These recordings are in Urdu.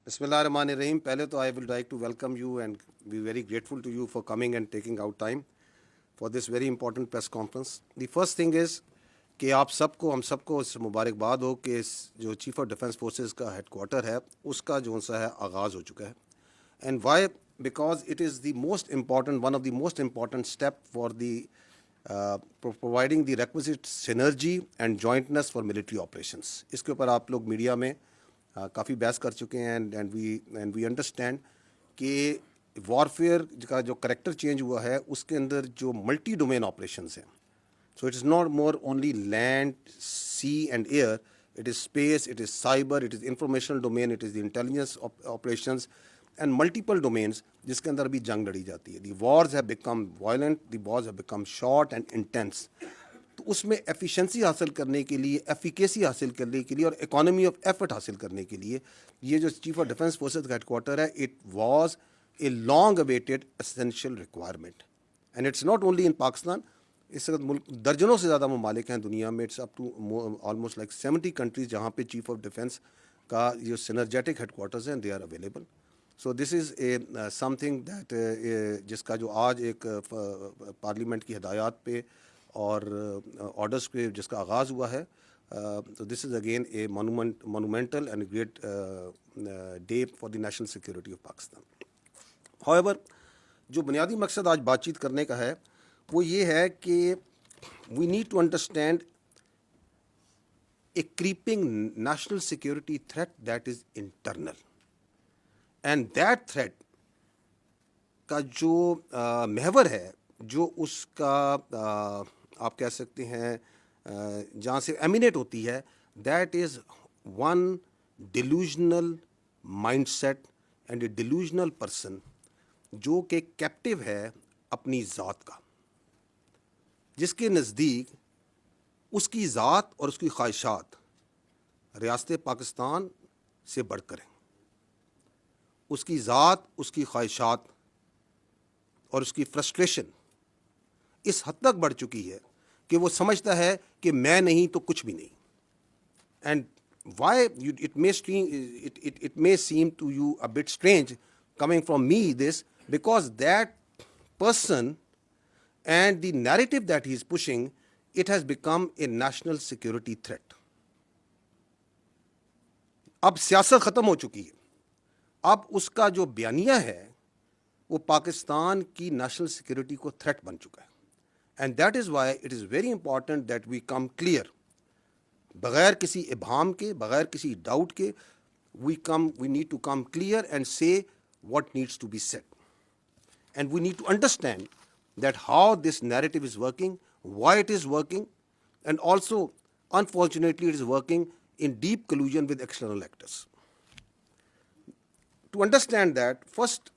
بسم اللہ الرحمن الرحیم. پہلے تو I will like to welcome you and be very grateful to you for coming and taking out time for this very important press conference. The first thing is کہ آپ سب کو ہم سب کو اس مبارکباد ہو کہ اس جو چیف آف ڈیفینس فورسز کا ہیڈ کوارٹر ہے اس کا جو سا ہے آغاز ہو چکا ہے. And why? Because it is the most important one of the most important step for the providing the requisite synergy and jointness for military operations. اس کے اوپر آپ لوگ میڈیا میں کافی بحث کر چکے ہیں اینڈ وی انڈرسٹینڈ کہ وارفیئر کا جو کریکٹر چینج ہوا ہے اس کے اندر جو ملٹی ڈومین آپریشنز ہیں. So it is not more only land, sea and air, it is space, it is cyber, it is informational domain, it is the intelligence operations and multiple domains جس کے اندر بھی جنگ لڑی جاتی ہے. The wars have become violent, the wars have become short and intense. تو اس میں ایفیشنسی حاصل کرنے کے لیے, ایفیکیسی حاصل کرنے کے لیے اور اکانومی آف ایفرٹ حاصل کرنے کے لیے یہ جو چیف آف ڈیفینس فورسز کا ہیڈ کوارٹر ہے, it was a long awaited essential requirement. And it's not only in Pakistan. اس وقت ملک درجنوں سے زیادہ ممالک ہیں دنیا میں, it's up to almost like 70 countries جہاں پہ چیف آف ڈیفینس کا جو سینرجیٹک ہیڈ کوارٹرز ہیں they are available. So this is a something that جس کا جو آج ایک پارلیمنٹ کی ہدایات پہ اور آرڈرس پہ جس کا آغاز ہوا ہے. تو this is again a monumental and great day for the national security of Pakistan. However جو بنیادی مقصد آج بات چیت کرنے کا ہے وہ یہ ہے کہ we need to understand a creeping national security threat that is internal. And that threat کا جو محور ہے, جو اس کا آپ کہہ سکتے ہیں جہاں سے ایمینیٹ ہوتی ہے, that is one delusional mindset and a delusional person جو کہ کیپٹیو ہے اپنی ذات کا, جس کے نزدیک اس کی ذات اور اس کی خواہشات ریاست پاکستان سے بڑھ کر ہیں. اس کی ذات, اس کی خواہشات اور اس کی فرسٹریشن اس حد تک بڑھ چکی ہے کہ وہ سمجھتا ہے کہ میں نہیں تو کچھ بھی نہیں. And why it may seem to you a bit strange coming from me this, because that person and the narrative that he is pushing, it has become a national security threat. اب سیاست ختم ہو چکی ہے, اب اس کا جو بیانیہ ہے وہ پاکستان کی نیشنل سیکورٹی کو تھریٹ بن چکا ہے. And that is why it is very important that we come clear, بغیر کسی ابہام کے, بغیر کسی ڈاؤٹ کے, we need to come clear and say what needs to be said. And we need to understand that how this narrative is working, why it is working, and also, unfortunately, it is working in deep collusion with external actors. To understand that, first,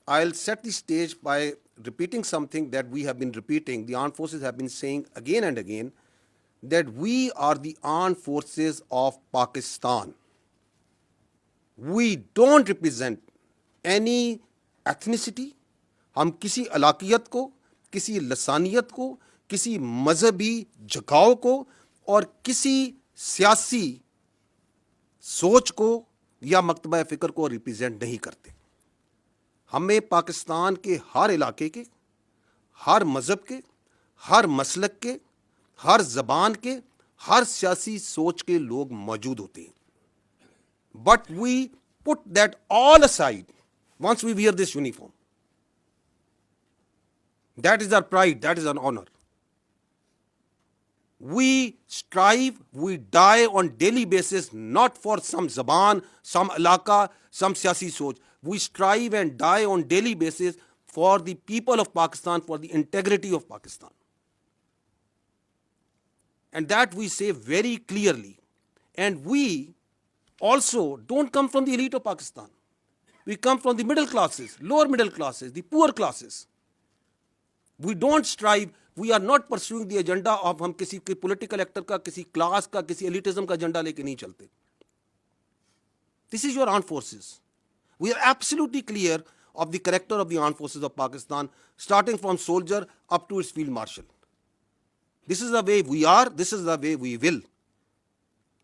I'll set the stage by repeating something that we have been repeating. The armed forces have been saying again and again that we are the armed forces of Pakistan. We don't represent any ethnicity. ہم کسی علاقیت کو, کسی لسانیت کو, کسی مذہبی جھکاؤ کو اور کسی سیاسی سوچ کو یا مکتبہ فکر کو ریپرزینٹ نہیں کرتے. ہمیں پاکستان کے ہر علاقے کے, ہر مذہب کے, ہر مسلک کے, ہر زبان کے, ہر سیاسی سوچ کے لوگ موجود ہوتے ہیں. But we put that all aside once we wear this uniform. That is our pride, that is our honor. We strive, we die on daily basis, not for some zaban, some alaka, some siyasi soch. We strive and die on daily basis for the people of Pakistan, for the integrity of Pakistan. And that we say very clearly. And we also don't come from the elite of Pakistan. We come from the middle classes, lower middle classes, the poor classes. We don't strive, we are not pursuing the agenda of ہم کسی political actor کا, کسی class کا, کسی elitism کا agenda لے کے نہیں چلتے. This is your armed forces. We are absolutely clear of the character of the armed forces of Pakistan, starting from soldier up to its field marshal. This is the way we are, this is the way we will.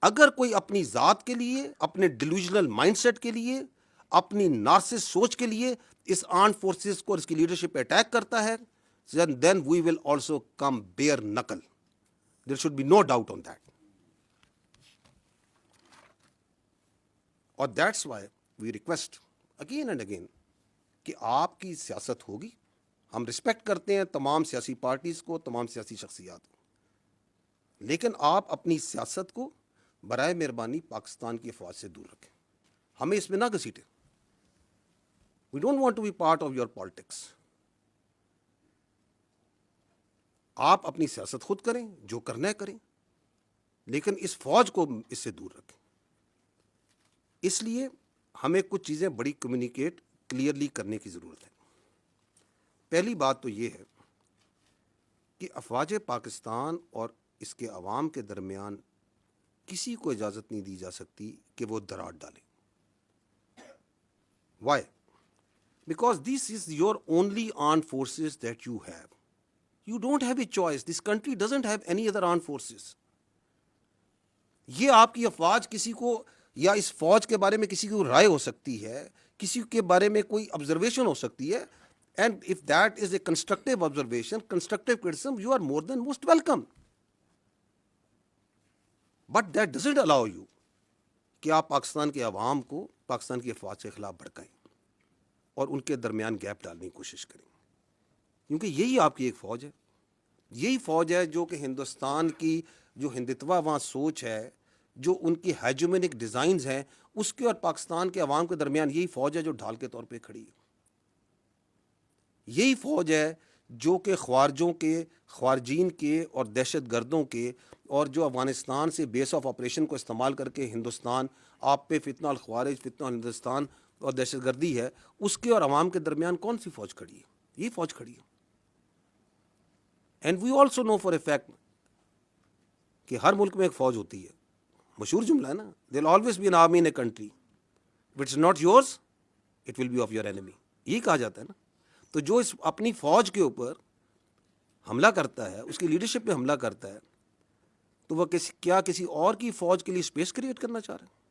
اگر کوئی اپنی ذات کے لیے, اپنے ڈیلوژنل مائنڈ سیٹ کے لیے, اپنی نارسس سوچ کے لیے اس آرمڈ فورسز کو اور اس کی لیڈرشپ پہ اٹیک کرتا ہے, then we will also come bare knuckle. There should be no doubt on that. اور that's why we request again and again کہ آپ کی سیاست ہوگی. ہم رسپیکٹ کرتے ہیں تمام سیاسی پارٹیز کو, تمام سیاسی شخصیات کو, لیکن آپ اپنی سیاست کو برائے مہربانی پاکستان کی افواج سے دور رکھیں. ہمیں اس میں نہ گھسیٹیں. We don't want to be part of your politics. آپ اپنی سیاست خود کریں, جو کرنا ہے کریں, لیکن اس فوج کو اس سے دور رکھیں. اس لیے ہمیں کچھ چیزیں بڑی کمیونیکیٹ کلیئرلی کرنے کی ضرورت ہے. پہلی بات تو یہ ہے کہ افواج پاکستان اور اس کے عوام کے درمیان کسی کو اجازت نہیں دی جا سکتی کہ وہ دراڑ ڈالے. Why? Because this is your only armed forces that you have. You don't have a choice. This country doesn't have any other armed forces. یہ آپ کی افواج کسی کو, یا اس فوج کے بارے میں کسی کو رائے ہو سکتی ہے, کسی کے بارے میں کوئی آبزرویشن ہو سکتی ہے, and if that is a constructive observation, constructive criticism, you are more than most welcome. But that doesn't allow you کہ آپ پاکستان کے عوام کو پاکستان کی افواج کے خلاف بھڑکائیں اور ان کے درمیان گیپ ڈالنے کی کوشش کریں, کیونکہ یہی آپ کی ایک فوج ہے. یہی فوج ہے جو کہ ہندوستان کی جو ہندتوا وہاں سوچ ہے, جو ان کی ہیجومینک ڈیزائنز ہیں, اس کے اور پاکستان کے عوام کے درمیان یہی فوج ہے جو ڈھال کے طور پہ کھڑی ہے. یہی فوج ہے جو کہ خوارجوں کے, خوارجین کے اور دہشت گردوں کے, اور جو افغانستان سے بیس آف آپریشن کو استعمال کر کے ہندوستان آپ پہ فتنہ الخوارج, فتنہ ہندوستان اور دہشت گردی ہے, اس کے اور عوام کے درمیان کون سی فوج کھڑی ہے؟ یہی فوج کھڑی ہے. And we also know for a fact کہ ہر ملک میں ایک فوج ہوتی ہے. مشہور جملہ ہے نا, there will always be an army in a country, if it's not yours it will be of your enemy. یہی کہا جاتا ہے نا. تو جو اس اپنی فوج کے اوپر حملہ کرتا ہے, اس کی لیڈرشپ پہ حملہ کرتا ہے, تو وہ کیا کسی اور کی فوج کے لیے اسپیس کریٹ کرنا چاہ رہا ہے؟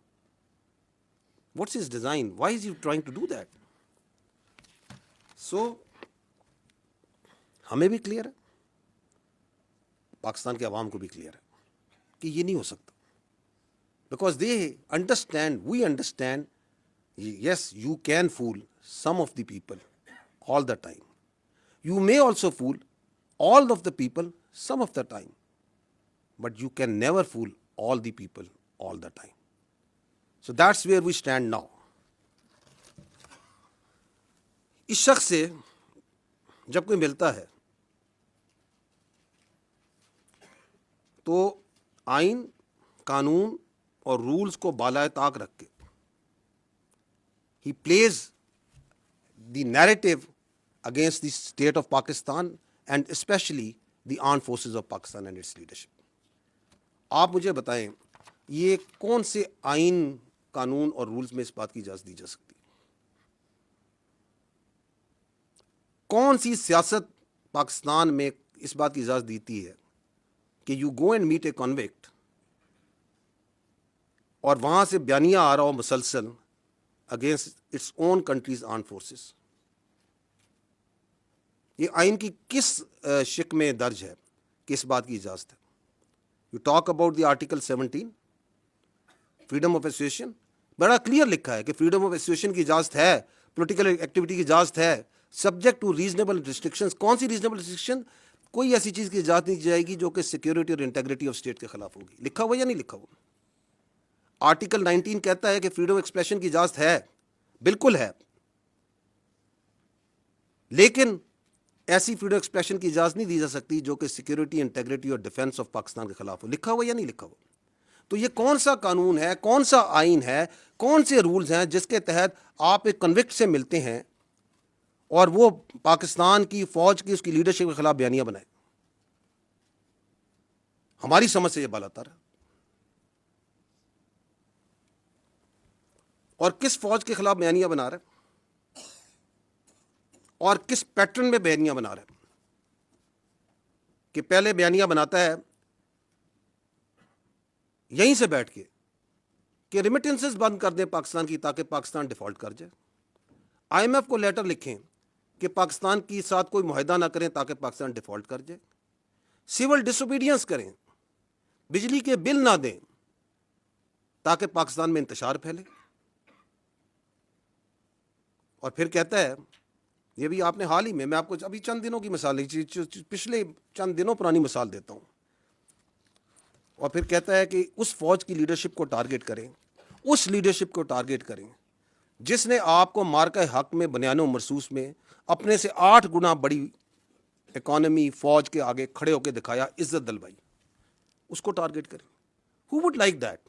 What's his design? Why is you trying to do that? So ہمیں بھی کلیئر ہے, پاکستان کے عوام کو بھی کلیئر ہے کہ یہ نہیں ہو سکتا. Because they understand, we understand, yes you can fool some of the people all the time. You may also fool all of the people some of the time, but you can never fool all the people all the time. So that's where we stand now. اس شخص سے جب کوئی ملتا ہے تو آئین, قانون اور رولز کو بالائے طاق رکھ کے he plays the narrative against the state of Pakistan and especially the armed forces of Pakistan and its leadership. آپ مجھے بتائیں یہ کون سے آئین, قانون اور رولز میں اس بات کی اجازت دی جا سکتی؟ کون سی سیاست پاکستان میں اس بات کی اجازت دیتی ہے کہ you go and meet a convict اور وہاں سے بیانیہ آ رہا ہو مسلسل against its own country's armed forces? یہ آئین کی کس شق میں درج ہے کہ اس بات کی اجازت ہے؟ You talk about the article 17 freedom of association, بڑا کلیئر لکھا ہے کہ فریڈم آف ایسوسیشن کی اجازت ہے, پولیٹیکل ایکٹیویٹی کی اجازت ہے, سبجیکٹ ٹو ریزنیبل ریسٹرکشنز. کون سی ریزنیبل ریسٹرکشن؟ کوئی ایسی چیز کی اجازت نہیں دی جائے گی جو کہ سیکورٹی اور انٹیگریٹی آف اسٹیٹ کے خلاف ہوگی. لکھا ہوا یا نہیں لکھا ہوا؟ آرٹیکل 19 کہتا ہے کہ فریڈم آف ایکسپریشن کی اجازت ہے, بالکل ہے, لیکن ایسی فریڈم ایکسپریشن کی اجازت نہیں دی جا سکتی جو کہ سیکورٹی, انٹیگریٹی اور ڈیفنس آف پاکستان کے خلاف ہو. لکھا ہوا یا نہیں لکھا ہوا؟ تو یہ کون سا قانون ہے, کون سا آئین ہے, کون سے رولز ہیں جس کے تحت آپ ایک کنوکٹ سے ملتے ہیں اور وہ پاکستان کی فوج کی, اس کی لیڈرشپ کے خلاف بیانیہ بنائے؟ ہماری سمجھ سے یہ بالاتر ہے. اور کس فوج کے خلاف بیانیہ بنا رہا ہے اور کس پیٹرن میں بیانیہ بنا رہا ہے؟ کہ پہلے بیانیہ بناتا ہے یہیں سے بیٹھ کے کہ ریمیٹنسز بند کر دیں پاکستان کی تاکہ پاکستان ڈیفالٹ کر جائے. آئی ایم ایف کو لیٹر لکھیں کہ پاکستان کے ساتھ کوئی معاہدہ نہ کریں تاکہ پاکستان ڈیفالٹ کر جائے. سول ڈس اوبیڈینس کریں, بجلی کے بل نہ دیں تاکہ پاکستان میں انتشار پھیلے. اور پھر کہتا ہے, یہ بھی آپ نے حال ہی میں آپ کو ابھی چند دنوں کی مثال, پچھلے چند دنوں پرانی مثال دیتا ہوں, اور پھر کہتا ہے کہ اس فوج کی لیڈرشپ کو ٹارگٹ کریں, اس لیڈرشپ کو ٹارگٹ کریں جس نے آپ کو مارکہ حق میں بنیان و مرصوص میں اپنے سے 8 گنا بڑی اکانومی فوج کے آگے کھڑے ہو کے دکھایا, عزت دلوائی. اس کو ٹارگٹ کریں. Who would like that?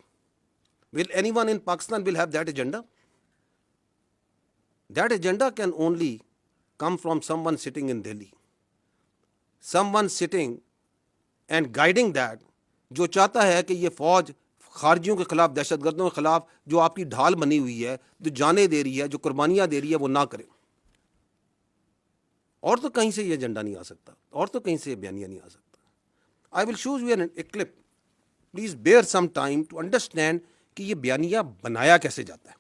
Will anyone in Pakistan will have that agenda? That agenda can only come from someone sitting in Delhi. Someone sitting and guiding that, جو چاہتا ہے کہ یہ فوج خارجیوں کے خلاف, دہشت گردوں کے خلاف جو آپ کی ڈھال بنی ہوئی ہے, جو جانیں دے رہی ہے, جو قربانیاں دے رہی ہے, وہ نہ کرے. اور تو کہیں سے یہ ایجنڈا نہیں آ سکتا, اور تو کہیں سے یہ بیانیہ نہیں آ سکتا. I will show you a clip. Please bear some time to understand کہ یہ بیانیہ بنایا کیسے جاتا ہے.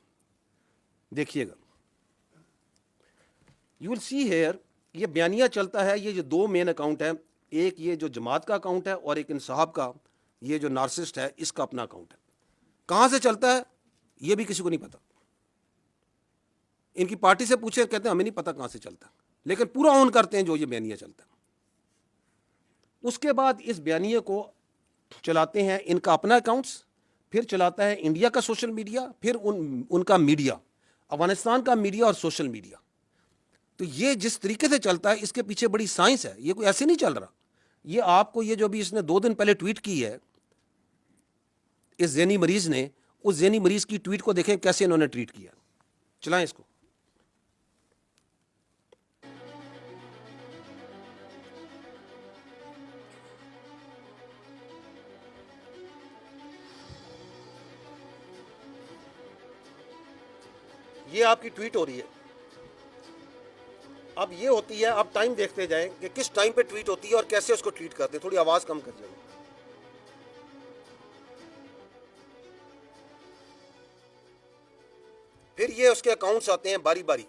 دیکھیے گا, you will see here, یہ بیانیہ چلتا ہے. یہ جو 2 مین اکاؤنٹ ہے, ایک یہ جو جماعت کا اکاؤنٹ ہے اور ایک انصاف کا, یہ جو نارسسٹ ہے اس کا اپنا اکاؤنٹ ہے. کہاں سے چلتا ہے یہ بھی کسی کو نہیں پتا. ان کی پارٹی سے پوچھے, کہتے ہیں ہمیں نہیں پتا کہاں سے چلتا, لیکن پورا آن کرتے ہیں جو یہ بیانیہ چلتا ہے. اس کے بعد اس بیانیے کو چلاتے ہیں ان کا اپنا اکاؤنٹس, پھر چلاتا ہے انڈیا کا سوشل میڈیا, پھر ان کا میڈیا, افغانستان کا میڈیا اور سوشل میڈیا. تو یہ جس طریقے سے چلتا ہے اس کے پیچھے بڑی سائنس ہے. یہ کوئی ایسے نہیں چل رہا. یہ آپ کو یہ جو بھی اس نے 2 دن پہلے ٹویٹ کی ہے اس ذہنی مریض نے, اس ذہنی مریض کی ٹویٹ کو دیکھیں کیسے انہوں نے ٹویٹ کیا. چلائیں اس کو. یہ آپ کی ٹویٹ ہو رہی ہے. اب یہ ہوتی ہے, آپ ٹائم دیکھتے جائیں کہ کس ٹائم پہ ٹویٹ ہوتی ہے اور کیسے اس کو ٹویٹ کرتے ہیں. تھوڑی آواز کم کر جائیں. پھر یہ اس کے اکاؤنٹس آتے ہیں باری باری,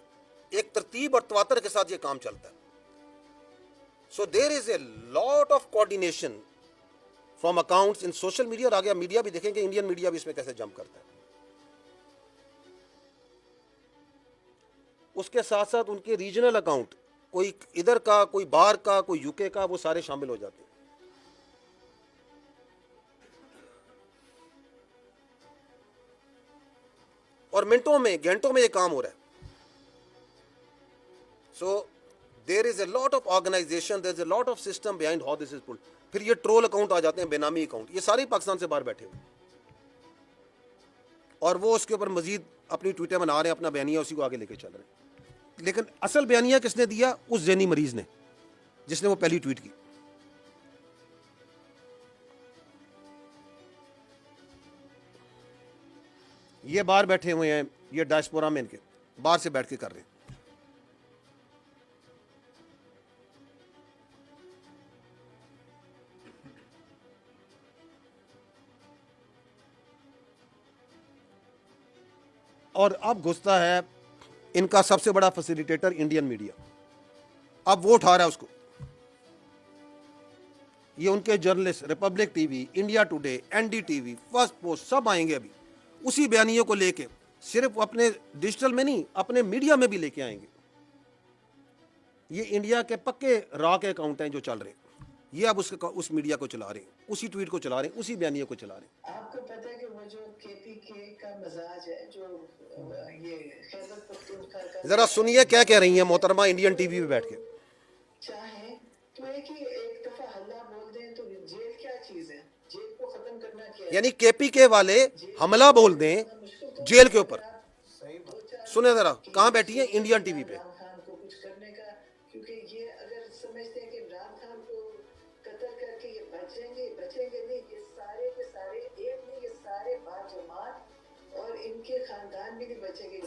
ایک ترتیب اور تواتر کے ساتھ یہ کام چلتا ہے. So there is a lot of coordination from accounts in social media. اور آگے میڈیا بھی دیکھیں گے, انڈین میڈیا بھی اس میں کیسے جمپ کرتا ہے. اس کے ساتھ ساتھ ان کے ریجنل اکاؤنٹ, کوئی ادھر کا, کوئی باہر کا, کوئی یو کے کا, وہ سارے شامل ہو جاتے ہیں. اور منٹوں میں, گھنٹوں میں یہ کام ہو رہا ہے. So there is a lot of organization, there is a lot of system behind how this is pulled. پھر یہ ٹرول اکاؤنٹ آ جاتے ہیں, بے نامی اکاؤنٹ, یہ سارے پاکستان سے باہر بیٹھے ہوئے, اور وہ اس کے اوپر مزید اپنی ٹویٹیں بنا رہے ہیں, اپنا بیانیہ اسی کو آگے لے کے چل رہے ہیں. لیکن اصل بیانیہ کس نے دیا؟ اس ذہنی مریض نے, جس نے وہ پہلی ٹویٹ کی. یہ باہر بیٹھے ہوئے ہیں, یہ ڈائسپورا میں ان کے باہر سے بیٹھ کے کر رہے ہیں. اور اب گھستا ہے ان کا سب سے بڑا فیسیلیٹیٹر انڈین میڈیا. اب وہ اٹھا رہا ہے اس کو. یہ ان کے journalist, Republic T V, India Today, N D T V, Firstpost, سب آئیں گے ابھی اسی بیانیے کو لے کے. صرف اپنے ڈیجیٹل میں نہیں, اپنے میڈیا میں بھی لے کے آئیں گے. یہ انڈیا کے پکے را کے اکاؤنٹ ہیں جو چل رہے ہیں. یہ اب اس میڈیا کو چلا رہے ہیں, اسی ٹویٹ کو چلا رہے ہیں, اسی بیانیے کو چلا رہے ہیں. آپ کو پتہ ہے کہ وہ جو کے پی کے کا مزاج ہے, جو یہ خیبر پختونخوا کا, ذرا سنیے کیا کہہ رہی ہیں محترمہ انڈین ٹی وی پہ بیٹھ کے. چاہیں تو ایک دفعہ حملہ بول دیں تو جیل کیا چیز ہے, جیل کو ختم کرنا کیا ہے. یعنی کے پی کے والے حملہ بول دیں جیل کے اوپر. سنیں ذرا, کہاں بیٹھی ہیں؟ انڈین ٹی وی پہ. عمران خان کو کچھ کرنے کا, کیونکہ یہ اگر سمجھتے ہیں کہ عمران خان کو قتل کر کے یہ بچیں گے نہیں. یہ سارے کے سارے ایک نہیں, یہ سارے باجماعت اور ان کے خاندان بھی نہیں بچیں گے.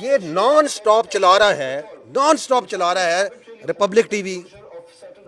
یہ نان سٹاپ چلا رہا ہے, نان سٹاپ چلا رہا ہے republic T we,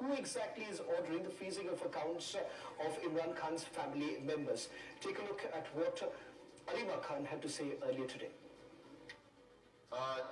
Who exactly is ordering the freezing of accounts of Imran Khan's family members? Take a look at what Alima Khan had to say earlier today.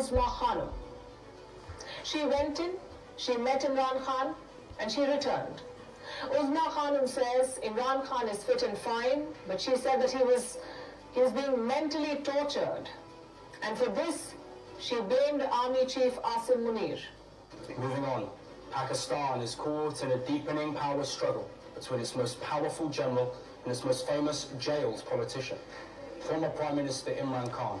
Uzma Khanum. She went in, she met Imran Khan, and she returned. Uzma Khanum says Imran Khan is fit and fine, but she said that he was being mentally tortured. And for this, she blamed Army Chief Asim Munir. Moving on, Pakistan is caught in a deepening power struggle between its most powerful general and its most famous jailed politician. Former Prime Minister Imran Khan.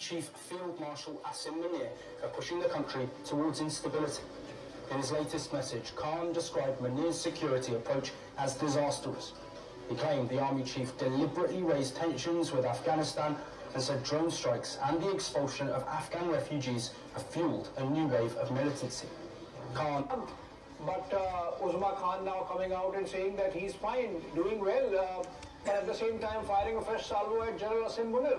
Chief Field Marshal Asim Munir are pushing the country towards instability. In his latest message, Khan described Munir's security approach as disastrous. He claimed the army chief deliberately raised tensions with Afghanistan and said drone strikes and the expulsion of Afghan refugees have fueled a new wave of militancy. Khan. But Uzma Khan now coming out and saying that he's fine, doing well, but at the same time firing a fresh salvo at General Asim Munir.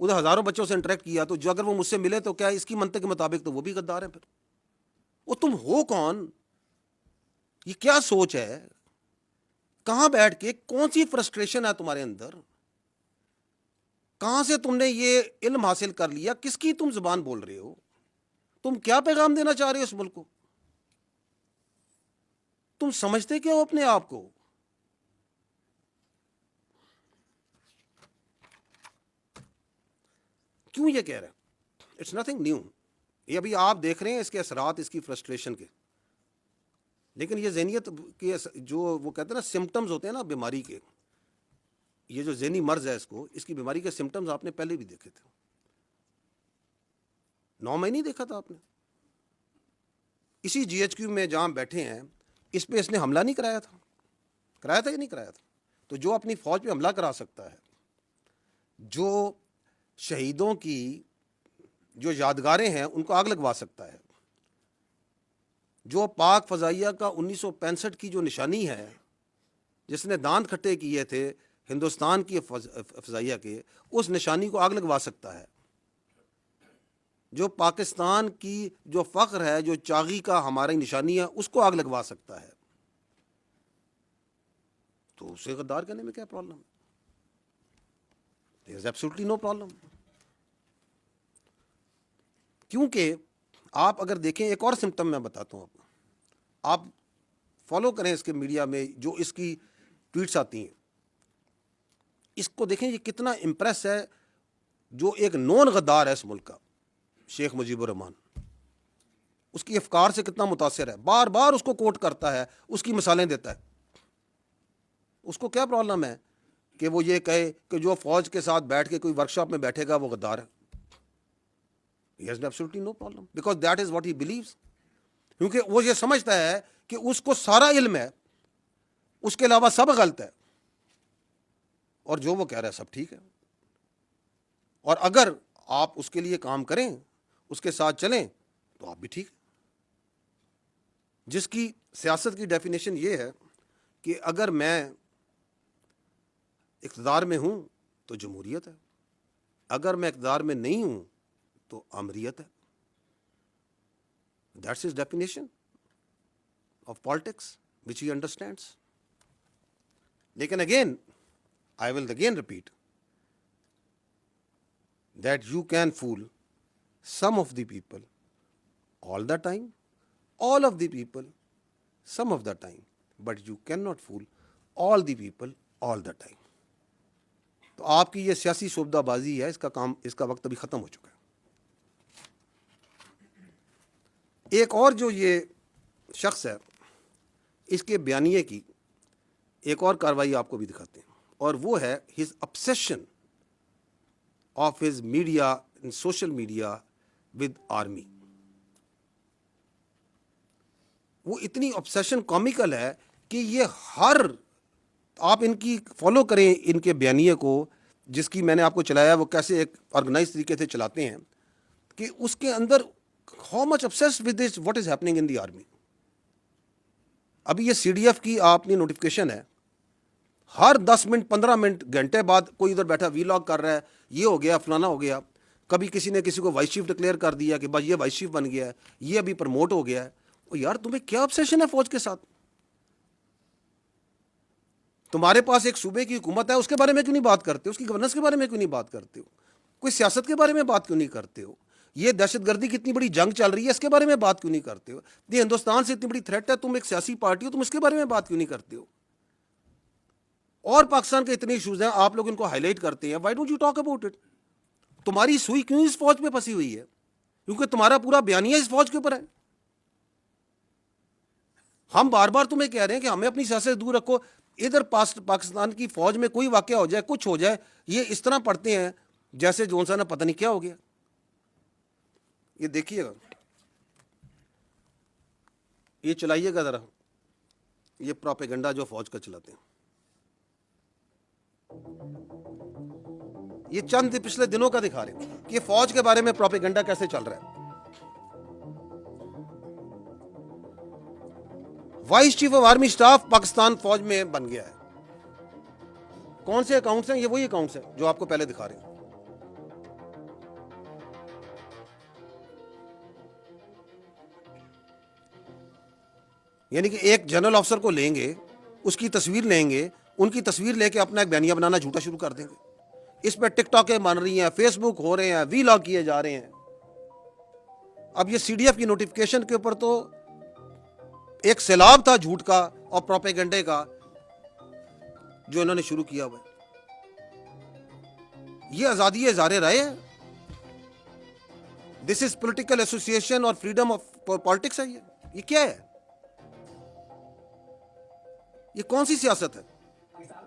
ادھر ہزاروں بچوں سے انٹریکٹ کیا, تو جو اگر وہ مجھ سے ملے تو کیا اس کی منطق کے مطابق تو وہ بھی غدار ہیں. پھر وہ تم ہو کون؟ یہ کیا سوچ ہے؟ کہاں بیٹھ کے کون سی فرسٹریشن ہے تمہارے اندر؟ کہاں سے تم نے یہ علم حاصل کر لیا؟ کس کی تم زبان بول رہے ہو؟ تم کیا پیغام دینا چاہ رہے ہو اس ملک کو؟ تم سمجھتے کیا ہو اپنے آپ کو؟ کیوں یہ کہہ رہے ہیں؟ It's nothing new. یہ ابھی آپ دیکھ رہے ہیں اس کے اثرات اس کی فرسٹریشن کے. لیکن یہ ذہنیت کے جو وہ کہتے ہیں نا سمٹمز ہوتے ہیں نا بیماری کے, یہ جو ذہنی مرض ہے اس کی بیماری کے سمٹمز آپ نے پہلے بھی دیکھے تھے. 9 مہینے دیکھا تھا آپ نے. اسی GHQ میں جہاں بیٹھے ہیں اس پہ اس نے حملہ نہیں کرایا تھا؟ کرایا تھا یا نہیں کرایا تھا؟ تو جو اپنی فوج پہ حملہ کرا سکتا ہے, جو شہیدوں کی جو یادگاریں ہیں ان کو آگ لگوا سکتا ہے, جو پاک فضائیہ کا 1965 کی جو نشانی ہے جس نے دانت کھٹے کیے تھے ہندوستان کی فضائیہ کے, اس نشانی کو آگ لگوا سکتا ہے, جو پاکستان کی جو فخر ہے, جو چاغی کا ہماری نشانی ہے, اس کو آگ لگوا سکتا ہے, تو اسے غدار کہنے میں کیا problem? There is absolutely no problem. کیونکہ آپ اگر دیکھیں ایک اور سمٹم میں بتاتا ہوں آپ فالو کریں اس کے میڈیا میں جو اس کی ٹویٹس آتی ہیں, اس کو دیکھیں یہ کتنا امپریس ہے. جو ایک نون غدار ہے اس ملک کا, شیخ مجیب الرحمان, اس کی افکار سے کتنا متاثر ہے, بار بار اس کو کوٹ کرتا ہے, اس کی مثالیں دیتا ہے. اس کو کیا پرابلم ہے کہ وہ یہ کہے کہ جو فوج کے ساتھ بیٹھ کے کوئی ورکشاپ میں بیٹھے گا وہ غدار ہے؟ He has absolutely no problem because that is what he believes. کیونکہ وہ یہ سمجھتا ہے کہ اس کو سارا علم ہے, اس کے علاوہ سب غلط ہے, اور جو وہ کہہ رہا ہے سب ٹھیک ہے. اور اگر آپ اس کے لیے کام کریں, اس کے ساتھ چلیں, تو آپ بھی ٹھیک. جس کی سیاست کی ڈیفینیشن یہ ہے کہ اگر میں اقتدار میں ہوں تو جمہوریت ہے, اگر میں اقتدار میں نہیں ہوں تو آمریت ہے. That's his definition of politics which he understands. لیکن again, I will again repeat that you can fool some of the people all the time, all of the people some of the time, but you cannot fool all the people all the time. تو آپ کی یہ سیاسی شعبدہ بازی ہے, اس کا وقت ابھی ختم ہو چکا ہے. ایک اور جو یہ شخص ہے, اس کے بیانیے کی ایک اور کاروائی آپ کو بھی دکھاتے ہیں, اور وہ ہے his obsession of his media and social media with army. وہ اتنی obsession comical ہے کہ یہ آپ ان کی فالو کریں ان کے بیانیے کو, جس کی میں نے آپ کو چلایا, وہ کیسے ایک آرگنائز طریقے سے چلاتے ہیں, کہ اس کے اندر how much obsessed with this what is happening in the army. ابھی یہ CDF کی آپ نے نوٹیفکیشن ہے, ہر 10 منٹ 15 منٹ گھنٹے بعد کوئی ادھر بیٹھا ویلاگ کر رہا ہے, یہ ہو گیا فلانا ہو گیا. کبھی کسی نے کسی کو وائس چیف ڈکلیئر کر دیا کہ بس یہ وائس چیف بن گیا ہے, یہ ابھی پروموٹ ہو گیا ہے. اور یار تمہیں کیا obsession ہے فوج کے ساتھ؟ تمہارے پاس ایک صوبے کی حکومت ہے, اس کے بارے میں کیوں نہیں بات کرتے ہو؟ اس کی گورننس کے بارے میں کیوں نہیں بات کرتے ہو؟ کوئی سیاست کے بارے میں بات کیوں نہیں کرتے ہو؟ یہ دہشت گردی کی اتنی بڑی جنگ چل رہی ہے, اس کے بارے میں بات کیوں نہیں کرتے ہو؟ یہ ہندوستان سے اتنی بڑی تھریٹ ہے, تم ایک سیاسی پارٹی ہو, تم اس کے بارے میں بات کیوں نہیں کرتے ہو؟ اور پاکستان کے اتنے ایشوز ہیں, آپ لوگ ان کو ہائی لائٹ کرتے ہیں. Why don't you talk about it? تمہاری سوئی کیوں اس فوج پہ پھنسی ہوئی ہے؟ کیونکہ تمہارا پورا بیانیہ اس فوج کے اوپر ہے. ہم بار بار تمہیں کہہ رہے ہیں کہ ہمیں اپنی سیاست سے دور رکھو. ادھر پاکستان کی فوج میں کوئی واقعہ ہو جائے, کچھ ہو جائے, یہ اس طرح پڑھتے ہیں جیسے جون سا نا پتہ نہیں کیا ہو گیا. یہ دیکھیے گا, یہ چلائیے گا ذرا, یہ پروپیگنڈا جو فوج کا چلاتے ہیں. یہ چند پچھلے دنوں کا دکھا رہے ہیں کہ فوج کے بارے میں پروپیگنڈا کیسے چل رہا ہے. Vice chief of army staff Pakistan فوج میں بن گیا ہے. کون سے اکاؤنٹس ہیں؟ یہ وہی اکاؤنٹس ہیں جو آپ کو پہلے دکھا رہے ہیں. یعنی کہ ایک جنرل آفیسر کو لیں گے, اس کی تصویر لیں گے, ان کی تصویر لے کے اپنا ایک بیانیہ بنانا جھوٹا شروع کر دیں گے. اس پہ ٹک ٹاکیں بن رہی ہیں, فیس بک ہو رہے ہیں, وی لاگ کیے جا رہے ہیں. اب یہ سی ڈی ایف کی نوٹیفکیشن کے اوپر تو ایک سیلاب تھا جھوٹ کا اور پروپیگنڈے کا جو انہوں نے شروع کیا ہوا ہے. یہ آزادی اظہار رائے ہے, دس از پولیٹیکل ایسوسیشن اور فریڈم آف پالیٹکس ہے. یہ کیا ہے؟ یہ کون سی سیاست ہے؟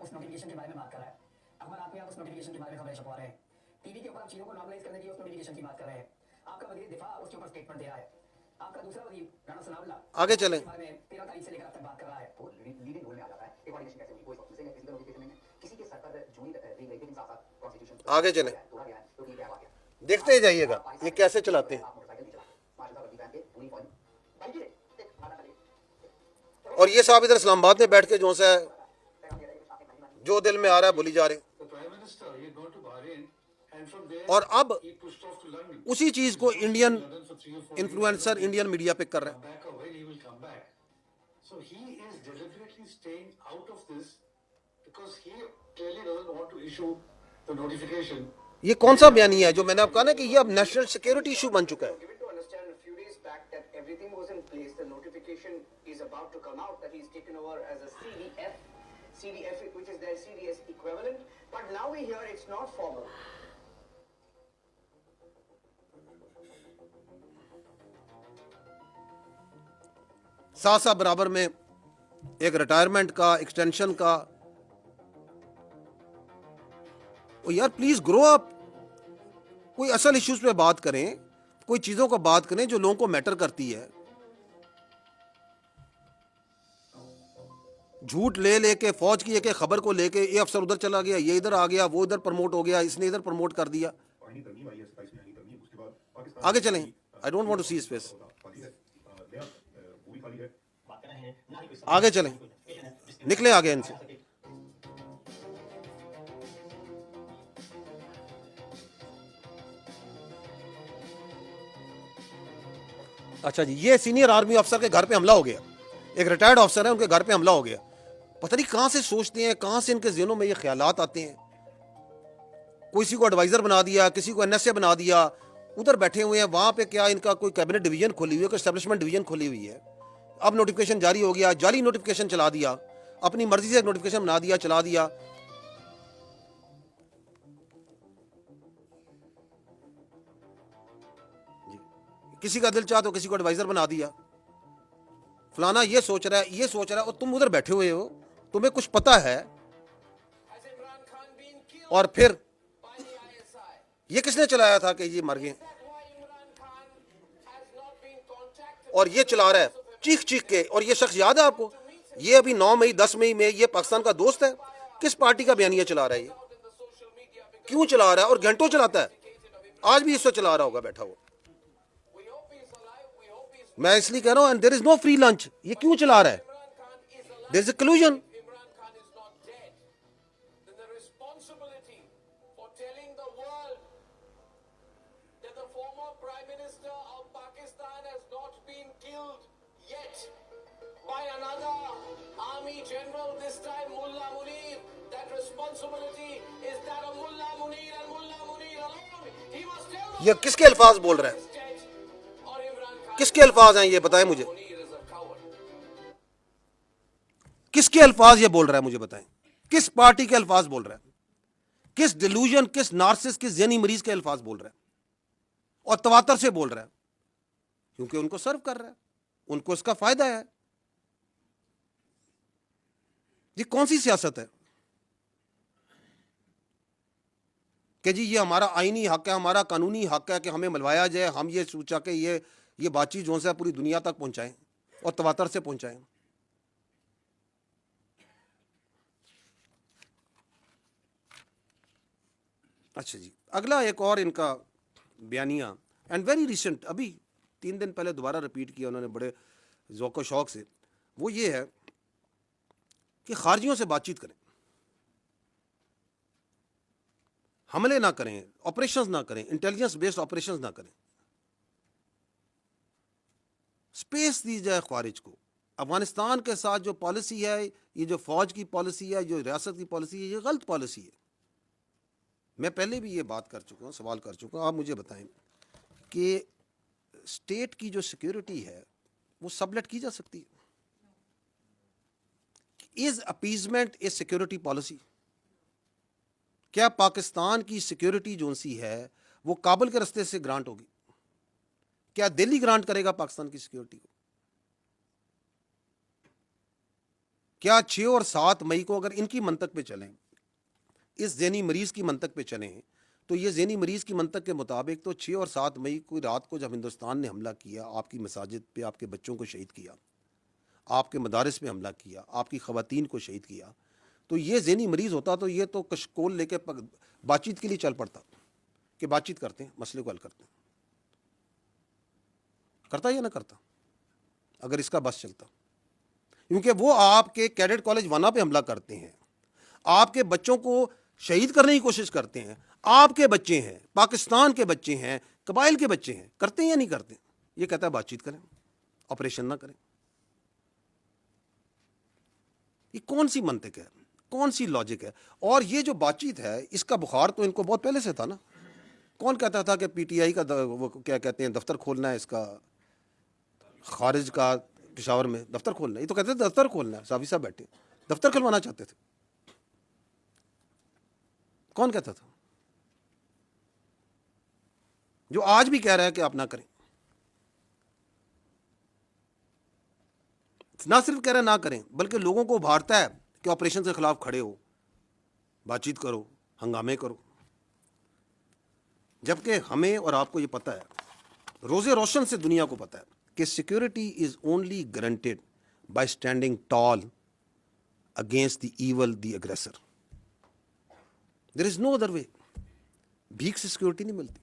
اس نوٹیفکیشن کے بارے میں بات کر رہا ہے. اخبار آپ اس نوٹیفکیشن کے بارے میں خبریں چھپوا رہے ہیں. ٹی وی کے اوپر چیزوں کو نارملائز کرنے کی اس نوٹیفکیشن کی بات کر رہے ہیں. آپ کا وزیر دفاع اس کے اوپر اسٹیٹمنٹ دے رہا ہے. آپ کا دوسرا وزیر رانا ثناء اللہ آگے چلیں. 13 تاریخ سے لے کر اب تک بات کر رہا ہے. وہ لیڈنگ رول میں آ جاتا ہے. یہ کوارڈینیشن کیسے ہوئی؟ کوئی فزیکل نوٹیفکیشن نہیں ہے. کسی کے سر پر جوئی دی گئی تھی ساتھ ساتھ کانسٹیٹیوشن آگے چلیں, توڑا گیا ہے. تو یہ کیا واقعہ دیکھتے ہی جائیے گا یہ کیسے چلاتے ہیں. آپ موٹر سائیکل نہیں چلا, ماشاء اللہ پہن کے پوری فوج بھائی جی اور یہ صاحب ادھر اسلام آباد میں بیٹھ کے جو ہے جو دل میں آ رہا ہے بولی جا رہے ہیں. اور اب اسی چیز کو انڈین انفلوئنسر انڈین میڈیا پک کر رہے ہیں. یہ کون سا بیانیہ ہے جو میں نے آپ کہا نا کہ یہ اب نیشنل سیکیورٹی ایشو بن چکا ہے. Given to understand a few days back that everything was in place, the notification is about to come out that he's taken over as a CDF, which is their CDS equivalent. But now we hear it's not formal. ساتھ ساتھ برابر میں ایک ریٹائرمنٹ کا, ایکسٹینشن کا. یار پلیز گرو اپ, کوئی اصل ایشوز پہ بات کریں, کوئی چیزوں کو بات کریں جو لوگوں کو میٹر کرتی ہے. جھوٹ لے لے کے فوج کی ایک خبر کو لے کے یہ افسر ادھر چلا گیا, یہ ادھر آ گیا, وہ ادھر پروموٹ ہو گیا, اس نے ادھر پروموٹ کر دیا. آگے چلیں. I don't want to see space. آگے چلیں, نکلیں آگے ان سے. اچھا جی, یہ سینئر آرمی افسر کے گھر پہ حملہ ہو گیا. ایک ریٹائرڈ افسر ہے, ان کے گھر پہ حملہ ہو گیا. پتہ نہیں کہاں سے سوچتے ہیں, کہاں سے ان کے ذہنوں میں یہ خیالات آتے ہیں. کسی کو ایڈوائزر بنا دیا, کسی کو NSA بنا دیا, ادھر بیٹھے ہوئے ہیں. وہاں پہ کیا ان کا کوئی کیبنٹ ڈویژن کھولی ہوئی ہے, کوئی اسٹیبلشمنٹ ڈویژن کھولی ہوئی ہے. اب نوٹیفکیشن جاری ہو گیا, جعلی نوٹیفکیشن چلا دیا, اپنی مرضی سے ایک نوٹیفکیشن بنا دیا, چلا دیا. کسی کا دل چاہ تو کسی کو ایڈوائزر بنا دیا. فلانا یہ سوچ رہا ہے, یہ سوچ رہا ہے, اور تم ادھر بیٹھے ہوئے ہو, تمہیں کچھ پتا ہے. اور پھر یہ کس نے چلایا تھا کہ یہ مر گئے, اور یہ چلا رہا ہے چیخ چیخ کے. اور یہ شخص یاد ہے آپ کو, یہ ابھی 9 مئی 10 مئی میں یہ پاکستان کا دوست ہے. کس پارٹی کا بیانیہ چلا رہا ہے, یہ کیوں چلا رہا ہے, اور گھنٹوں چلاتا ہے. آج بھی اس سے چلا رہا ہوگا بیٹھا ہوا. میں اس لیے کہہ رہا ہوں, and there is no free lunch. یہ کیوں چلا رہا ہے؟ There is a collusion. یہ کس کے الفاظ بول رہا ہے, کس کے الفاظ ہیں یہ بتائیں مجھے, کس کے الفاظ یہ بول رہا ہے مجھے بتائیں. کس پارٹی کے الفاظ بول رہا ہے, کس ڈیلوژن, کس نارسس, کس ذہنی مریض کے الفاظ بول رہا ہے, اور تواتر سے بول رہا ہے, کیونکہ ان کو سرو کر رہا ہے, ان کو اس کا فائدہ ہے. یہ کون سی سیاست ہے کہ جی یہ ہمارا آئینی حق ہے, ہمارا قانونی حق ہے کہ ہمیں ملوایا جائے, ہم یہ سوچا کہ یہ بات چیت جو ہے پوری دنیا تک پہنچائیں اور تواتر سے پہنچائیں. اچھا جی, اگلا ایک اور ان کا بیانیہ, اینڈ ویری ریسنٹ, ابھی 3 دن پہلے دوبارہ ریپیٹ کیا انہوں نے بڑے ذوق و شوق سے. وہ یہ ہے کہ خارجیوں سے بات چیت کریں, حملے نہ کریں, آپریشنز نہ کریں, انٹیلیجنس بیسڈ آپریشنز نہ کریں, اسپیس دی جائے خارج کو. افغانستان کے ساتھ جو پالیسی ہے، یہ جو فوج کی پالیسی ہے، جو ریاست کی پالیسی ہے، یہ غلط پالیسی ہے. میں پہلے بھی یہ بات کر چکا ہوں، سوال کر چکا ہوں. آپ مجھے بتائیں کہ اسٹیٹ کی جو سیکیورٹی ہے وہ سبلیٹ کی جا سکتی ہے؟ از اپیزمنٹ اے سیکیورٹی پالیسی؟ کیا پاکستان کی سیکیورٹی جو سی ہے وہ کابل کے رستے سے گرانٹ ہوگی؟ کیا دہلی گرانٹ کرے گا پاکستان کی سیکیورٹی کو؟ کیا 6 اور 7 مئی کو اگر ان کی منطق پہ چلیں، اس ذہنی مریض کی منطق پہ چلیں، تو یہ ذہنی مریض کی منطق کے مطابق تو 6 اور 7 مئی کو رات کو جب ہندوستان نے حملہ کیا، آپ کی مساجد پہ آپ کے بچوں کو شہید کیا، آپ کے مدارس پہ حملہ کیا، آپ کی خواتین کو شہید کیا، تو یہ ذہنی مریض ہوتا تو یہ تو کشکول لے کے بات چیت کے لیے چل پڑتا کہ بات چیت کرتے ہیں، مسئلے کو حل کرتے ہیں. کرتا یا نہ کرتا اگر اس کا بس چلتا؟ کیونکہ وہ آپ کے کیڈٹ کالج وانا پہ حملہ کرتے ہیں، آپ کے بچوں کو شہید کرنے کی کوشش کرتے ہیں، آپ کے بچے ہیں، پاکستان کے بچے ہیں، قبائل کے بچے ہیں، کرتے ہیں یا نہیں کرتے؟ یہ کہتا ہے بات چیت کریں، آپریشن نہ کریں. یہ کون سی منطق ہے، کون سی لاجک ہے؟ اور یہ جو بات چیت ہے اس کا بخار تو ان کو بہت پہلے سے تھا نا. کون کہتا تھا کہ پی ٹی آئی کا وہ کیا کہتے ہیں دفتر کھولنا ہے، اس کا خارج کا پشاور میں دفتر کھولنا ہے؟ یہ تو کہتے تھے دفتر کھولنا ہے. صافی صاحب بیٹھے دفتر کھلوانا چاہتے تھے. کون کہتا تھا؟ جو آج بھی کہہ رہا ہے کہ آپ نہ کریں. نہ صرف کہہ رہے نہ کریں بلکہ لوگوں کو ابھارتا ہے کہ آپریشن کے خلاف کھڑے ہو، بات چیت کرو، ہنگامے کرو. جبکہ ہمیں اور آپ کو یہ پتہ ہے، روزے روشن سے دنیا کو پتہ ہے کہ security is only guaranteed by standing tall against the evil the aggressor. There is no other way. بھیک سے سیکورٹی نہیں ملتی.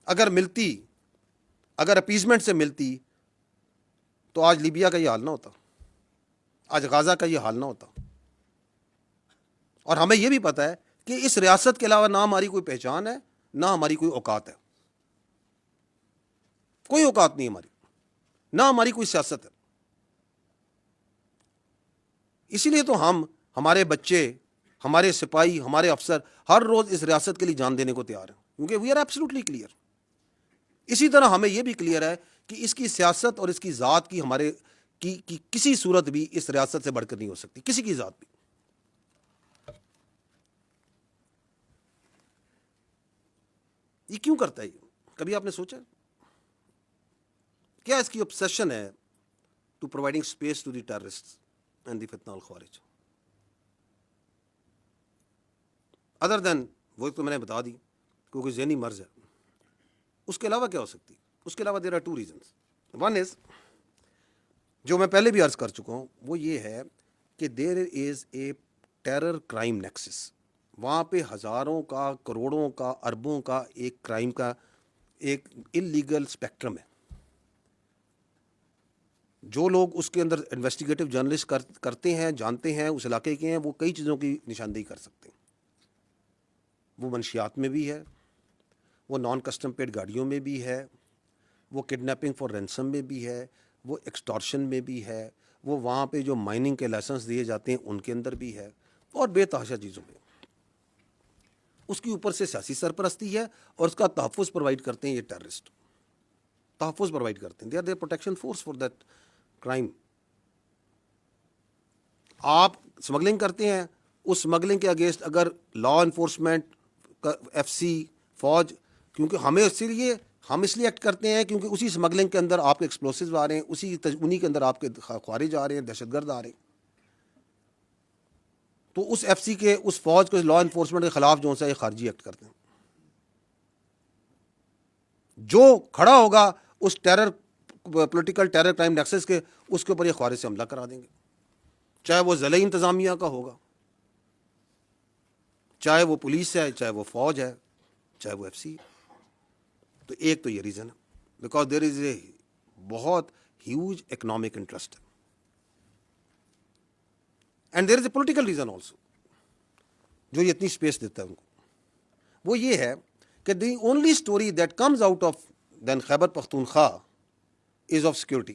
اگر ملتی، اگر اپیزمنٹ سے ملتی تو آج لیبیا کا یہ حال نہ ہوتا، آج غازہ کا یہ حال نہ ہوتا. اور ہمیں یہ بھی پتہ ہے کہ اس ریاست کے علاوہ نہ ہماری کوئی پہچان ہے، نہ ہماری کوئی اوقات ہے. کوئی اوقات نہیں ہماری، نہ ہماری کوئی سیاست ہے. اسی لیے تو ہمارے بچے، ہمارے سپاہی، ہمارے افسر ہر روز اس ریاست کے لیے جان دینے کو تیار ہیں، کیونکہ وی آر ایبسلیوٹلی کلیئر. اسی طرح ہمیں یہ بھی کلیئر ہے کہ اس کی سیاست اور اس کی ذات کی ہمارے کی کسی صورت بھی اس ریاست سے بڑھ کر نہیں ہو سکتی، کسی کی ذات بھی. یہ کیوں کرتا ہے؟ کبھی آپ نے سوچا کیا اس کی obsession ہے to providing space to the terrorist and the فتنہ الخوارج؟ ادر دین وہ تو میں نے بتا دی کہ کوئی ذہنی مرض ہے. اس کے علاوہ کیا ہو سکتی؟ اس کے علاوہ there are 2 reasons. One is جو میں پہلے بھی عرض کر چکا ہوں، وہ یہ ہے کہ دیر is a terror crime nexus. وہاں پہ ہزاروں کا، کروڑوں کا، اربوں کا ایک کرائم کا ایک انلیگل اسپیکٹرم ہے. جو لوگ اس کے اندر انویسٹیگیٹو جرنلسٹ کرتے ہیں، جانتے ہیں، اس علاقے کے ہیں، وہ کئی چیزوں کی نشاندہی کر سکتے ہیں. وہ منشیات میں بھی ہے، وہ نان کسٹم پیڈ گاڑیوں میں بھی ہے، وہ کڈنیپنگ فار رینسم میں بھی ہے، وہ ایکسٹارشن میں بھی ہے، وہ وہاں پہ جو مائننگ کے لائسنس دیے جاتے ہیں ان کے اندر بھی ہے، اور بے تحاشا چیزوں میں. اس کی اوپر سے سیاسی سرپرستی ہے اور اس کا تحفظ پرووائڈ کرتے ہیں یہ ٹیررسٹ. تحفظ پرووائڈ کرتے ہیں. They are the protection force for that crime. آپ اسمگلنگ کرتے ہیں، اس اسمگلنگ کے اگینسٹ اگر لا انفورسمنٹ، ایف سی، فوج، کیونکہ ہمیں ہم اس لیے ایکٹ کرتے ہیں کیونکہ اسی اسمگلنگ کے اندر آپ کے ایکسپلوسیو آ رہے ہیں، انہی کے اندر آپ کے خوارج آ رہے ہیں، دہشت گرد آ رہے ہیں. تو اس ایف سی کے، اس فوج کو، لا انفورسمنٹ کے خلاف جو ہے یہ خارجی ایکٹ کرتے ہیں. جو کھڑا ہوگا اس پولیٹیکل ٹیرر کرائم نیکسس کے، اس کے اوپر یہ خوارج سے حملہ کرا دیں گے، چاہے وہ ضلعی انتظامیہ کا ہوگا، چاہے وہ پولیس ہے، چاہے وہ فوج ہے، چاہے وہ ایف سی. تو ایک تو یہ ریزن ہے، بیکاز دیر از اے بہت ہیوج اکنامک انٹرسٹ ہے. And there is a political reason also جو یہ اتنی اسپیس دیتا ہے ان کو. وہ یہ ہے کہ the only story that comes out of then Khyber Pakhtunkhwa is of security.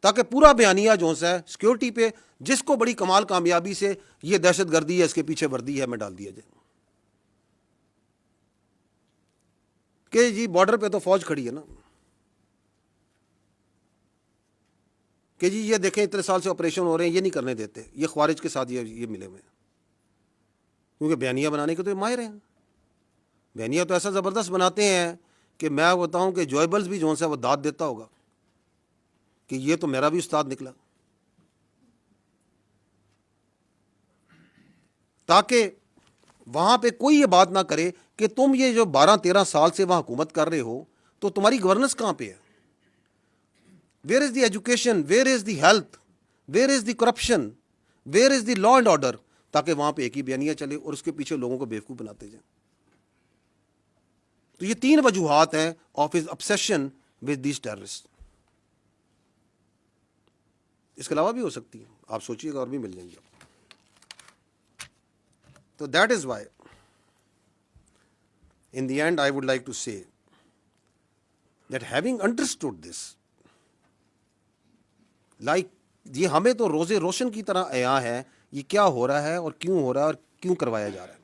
تاکہ پورا بیانیہ جو ہے سیکیورٹی پہ جس کو بڑی کمال کامیابی سے یہ دہشت گردی ہے اس کے پیچھے وردی ہے میں ڈال دیا جائے کہ جی بارڈر پہ تو فوج کھڑی ہے نا کہ جی یہ دیکھیں اتنے سال سے آپریشن ہو رہے ہیں یہ نہیں کرنے دیتے یہ خوارج کے ساتھ یہ ملے ہوئے ہیں کیونکہ بیانیہ بنانے کے تو یہ ماہر ہیں بیانیہ تو ایسا زبردست بناتے ہیں کہ میں بتاؤں کہ جوائبلز بھی جو ہے وہ داد دیتا ہوگا کہ یہ تو میرا بھی استاد نکلا تاکہ وہاں پہ کوئی یہ بات نہ کرے کہ تم یہ جو 12-13 سال سے وہاں حکومت کر رہے ہو تو تمہاری گورننس کہاں پہ ہے where is the education where is the health where is the corruption where is the law and order تاکہ وہاں پہ ایک ہی بیانیہ چلے اور اس کے پیچھے لوگوں کو بیوقوف بناتے جائیں تو یہ 3 وجوہات ہیں of his obsession with these terrorists اس کے علاوہ بھی ہو سکتی ہیں آپ سوچیے گا اور بھی مل جائیں گے تو that is Y in the end I would like to say that having understood this like یہ ہمیں تو روزے روشن کی طرح عیاں ہے یہ کیا ہو رہا ہے اور کیوں ہو رہا ہے اور کیوں کروایا جا رہا ہے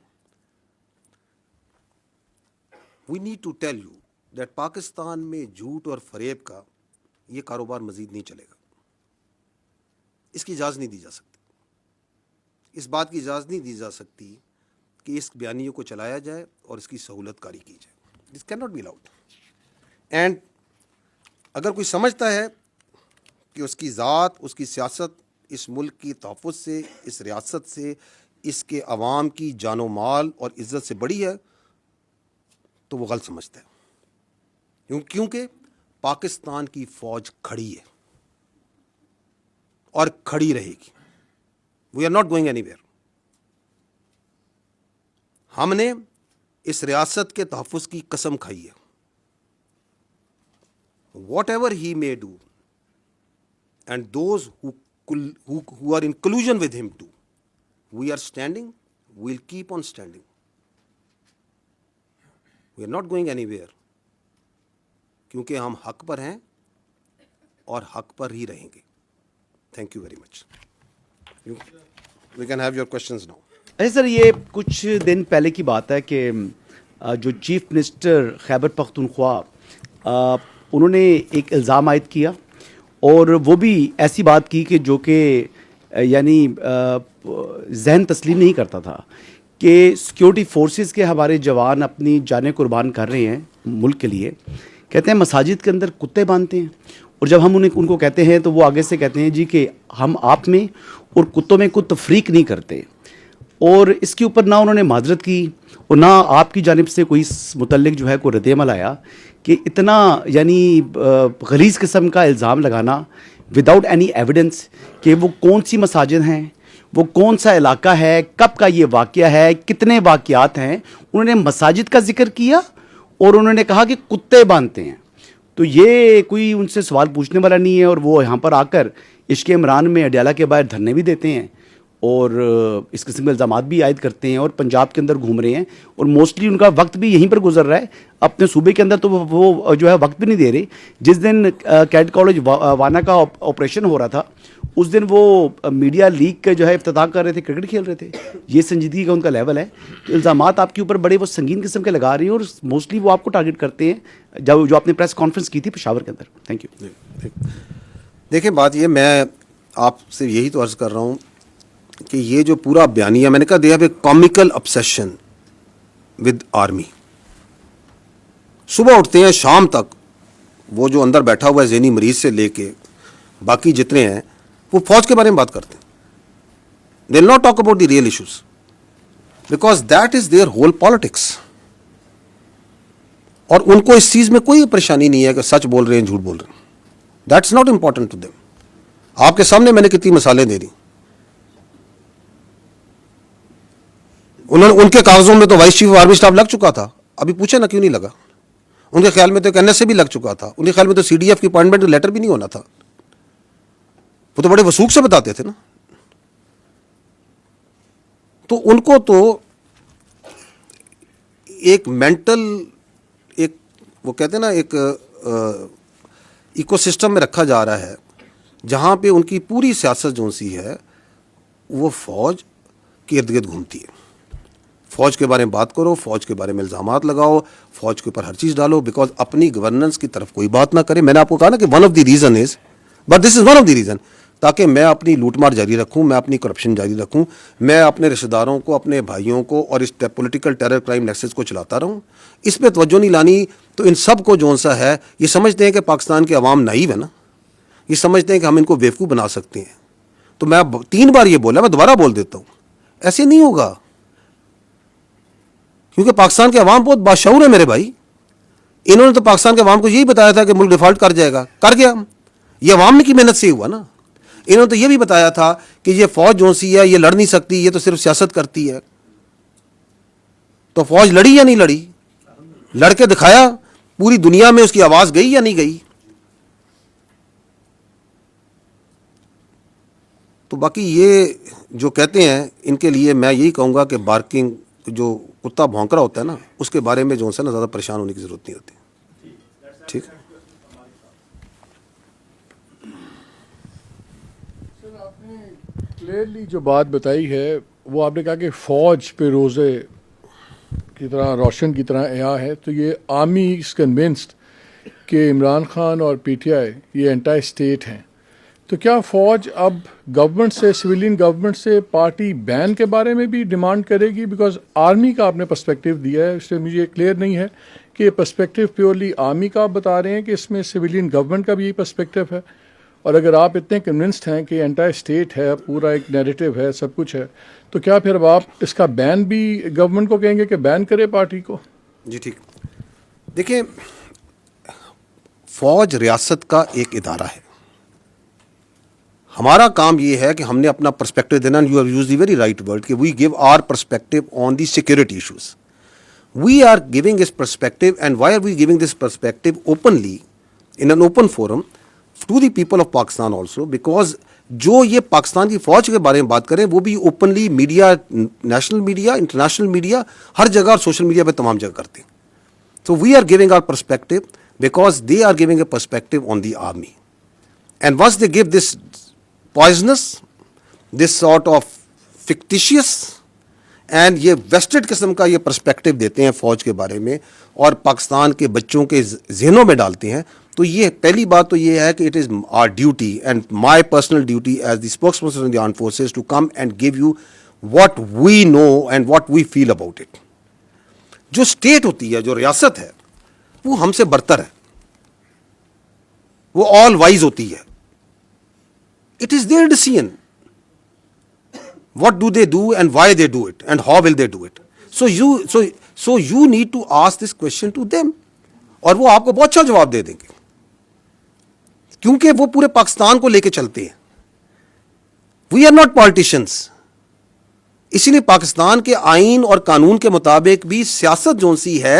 we need to tell you that Pakistan میں جھوٹ اور فریب کا یہ کاروبار مزید نہیں چلے گا اس کی اجازت نہیں دی جا سکتی اس بات کی اجازت نہیں دی جا سکتی کہ اس بیانیے کو چلایا جائے اور اس کی سہولت کاری کی جائے this cannot be allowed and اگر کوئی سمجھتا ہے کہ اس کی ذات اس کی سیاست اس ملک کی تحفظ سے اس ریاست سے اس کے عوام کی جان و مال اور عزت سے بڑی ہے تو وہ غلط سمجھتا ہے کیونکہ پاکستان کی فوج کھڑی ہے اور کھڑی رہے گی we are not going anywhere ہم نے اس ریاست کے تحفظ کی قسم کھائی ہے what ever he may do and those who are in collusion with him too we are standing we'll keep on standing we are not going anywhere کیونکہ ہم حق پر ہیں اور حق پر ہی رہیں گے thank you very much we can have your questions now اچھا سر یہ کچھ دن پہلے کی بات ہے کہ جو چیف منسٹر خیبر پختونخوا انہوں نے ایک الزام عائد کیا اور وہ بھی ایسی بات کی کہ جو کہ یعنی ذہن تسلیم نہیں کرتا تھا کہ سیکیورٹی فورسز کے ہمارے جوان اپنی جانیں قربان کر رہے ہیں ملک کے لیے کہتے ہیں مساجد کے اندر کتے باندھتے ہیں اور جب ہم ان کو کہتے ہیں تو وہ آگے سے کہتے ہیں جی کہ ہم آپ میں اور کتوں میں کوئی تفریق نہیں کرتے اور اس کے اوپر نہ انہوں نے معذرت کی اور نہ آپ کی جانب سے کوئی اس متعلق جو ہے کوئی رد عمل آیا کہ اتنا یعنی غلیظ قسم کا الزام لگانا وداؤٹ اینی ایویڈنس کہ وہ کون سی مساجد ہیں وہ کون سا علاقہ ہے کب کا یہ واقعہ ہے کتنے واقعات ہیں انہوں نے مساجد کا ذکر کیا اور انہوں نے کہا کہ کتے باندھتے ہیں تو یہ کوئی ان سے سوال پوچھنے والا نہیں ہے اور وہ یہاں پر آ کر عشق عمران میں اڈیالہ کے باہر دھرنے بھی دیتے ہیں اور اس قسم کے الزامات بھی عائد کرتے ہیں اور پنجاب کے اندر گھوم رہے ہیں اور موسٹلی ان کا وقت بھی یہیں پر گزر رہا ہے اپنے صوبے کے اندر تو وہ جو ہے وقت بھی نہیں دے رہے جس دن کیڈ کالج وانا کا آپریشن ہو رہا تھا اس دن وہ میڈیا لیگ کے جو ہے افتتاح کر رہے تھے کرکٹ کھیل رہے تھے یہ سنجیدگی کا ان کا لیول ہے الزامات آپ کے اوپر بڑے وہ سنگین قسم کے لگا رہے ہیں اور موسٹلی وہ آپ کو ٹارگٹ کرتے ہیں جو آپ نے پریس کانفرنس کی تھی پشاور کے اندر تھینک یو دیکھیں بات یہ میں آپ سے یہی تو عرض کر رہا ہوں کہ یہ جو پورا بیانیہ میں نے کہا they have a comical obsession with army صبح اٹھتے ہیں شام تک وہ جو اندر بیٹھا ہوا ہے ذہنی مریض سے لے کے باقی جتنے ہیں وہ فوج کے بارے میں بات کرتے ہیں they will not talk about the real issues because that is their whole politics اور ان کو اس چیز میں کوئی پریشانی نہیں ہے کہ سچ بول رہے ہیں جھوٹ بول رہے ہیں that's not important to them آپ کے سامنے میں نے کتنی مثالیں دے دی ان کے کاغذوں میں تو vice chief of army staff لگ چکا تھا ابھی پوچھے نا کیوں نہیں لگا ان کے خیال میں تو ایک NSA بھی لگ چکا تھا ان کے خیال میں تو CDF کی اپوائنٹمنٹ لیٹر بھی نہیں ہونا تھا وہ تو بڑے وثوق سے بتاتے تھے نا تو ان کو تو ایک مینٹل ایک وہ کہتے ہیں نا ایک ایکو سسٹم میں رکھا جا رہا ہے جہاں پہ ان کی پوری سیاست جو سی ہے وہ فوج کے ارد گرد گھومتی ہے. فوج کے بارے میں بات کرو, فوج کے بارے میں الزامات لگاؤ, فوج کے اوپر ہر چیز ڈالو, بیکاز اپنی گورننس کی طرف کوئی بات نہ کرے. میں نے آپ کو کہا نا کہ one of the reason is, but this is one of the reason, تاکہ میں اپنی لوٹ مار جاری رکھوں, میں اپنی کرپشن جاری رکھوں, میں اپنے رشتہ داروں کو, اپنے بھائیوں کو اور اس پولیٹیکل ٹیرر کرائم نیکسس کو چلاتا رہوں. اس پہ توجہ نہیں لانی. تو ان سب کو جو سا ہے, یہ سمجھتے ہیں کہ پاکستان کے عوام نائیو ہے نا, یہ سمجھتے ہیں کہ ہم ان کو بیوقوف بنا سکتے ہیں. تو میں 3 بار یہ بولا, میں دوبارہ بول دیتا ہوں, ایسے نہیں ہوگا, کیونکہ پاکستان کے عوام بہت باشعور ہے میرے بھائی. انہوں نے تو پاکستان کے عوام کو یہی بتایا تھا کہ ملک ڈیفالٹ کر جائے گا, کر گیا. یہ عوام کی محنت سے ہی ہوا نا. انہوں نے تو یہ بھی بتایا تھا کہ یہ فوج جو سی ہے یہ لڑ نہیں سکتی, یہ تو صرف سیاست کرتی ہے. تو فوج لڑی یا نہیں لڑی؟ لڑ کے دکھایا. پوری دنیا میں اس کی آواز گئی یا نہیں گئی؟ تو باقی یہ جو کہتے ہیں ان کے لیے میں یہی کہوں گا کہ بارکنگ, جو کتا بھونک رہا ہوتا ہے نا, اس کے بارے میں جو ہے نا زیادہ پریشان ہونے کی ضرورت نہیں ہوتی. ٹھیک ہے. کلیئرلی جو بات بتائی ہے وہ آپ نے کہا کہ فوج پہ روزے کی طرح روشن کی طرح عیاں ہے. تو یہ آرمی از کنونسڈ کہ عمران خان اور پی ٹی آئی یہ انٹائی اسٹیٹ ہیں. تو کیا فوج اب گورنمنٹ سے, سویلین گورنمنٹ سے پارٹی بین کے بارے میں بھی ڈیمانڈ کرے گی؟ بیکاز آرمی کا آپ نے پرسپیکٹو دیا ہے, اس سے مجھے کلیئر نہیں ہے کہ یہ پرسپیکٹو پیورلی آرمی کا آپ بتا رہے ہیں کہ اس میں سویلین گورنمنٹ کا بھی یہی پرسپیکٹو ہے. اور اگر آپ اتنے کنونسڈ ہیں کہ انٹائر اسٹیٹ ہے, پورا ایک نیریٹو ہے, سب کچھ ہے, تو کیا پھر اب آپ اس کا بین بھی گورنمنٹ کو کہیں گے کہ بین کرے پارٹی کو؟ جی ٹھیک. دیکھیں, فوج ریاست کا ایک ادارہ ہے. ہمارا کام یہ ہے کہ ہم نے اپنا پرسپیکٹو دینا. You have use the very right word کہ we give our perspective on the security issues. We are giving this perspective, and why are we giving this perspective openly in an open forum to the people of Pakistan also, because جو یہ پاکستان کی فوج کے بارے میں بات کریں وہ بھی openly media, national media, international media, ہر جگہ اور سوشل میڈیا پہ تمام جگہ کرتے ہیں. So we are giving our perspective because they are giving a perspective on the army. And once they give this poisonous, this sort of fictitious and یہ ویسٹڈ قسم کا یہ پرسپیکٹو دیتے ہیں فوج کے بارے میں اور پاکستان کے بچوں کے ذہنوں میں ڈالتے ہیں, تو یہ پہلی بات تو یہ ہے کہ it is our duty and my personal duty as the spokesperson of the armed forces to come and give you what we know and what we feel about it. جو اسٹیٹ ہوتی ہے, جو ریاست ہے, وہ ہم سے برتر ہے, وہ آل وائز ہوتی ہے. It is there decision what do they do and why they do it and how will they do it. So you need to ask this question to them, اور وہ آپ کو بہت اچھا جواب دے دیں گے کیونکہ وہ پورے پاکستان کو لے کے چلتے ہیں. We are not politicians. اسی لیے پاکستان کے آئین اور قانون کے مطابق بھی سیاست جو سی ہے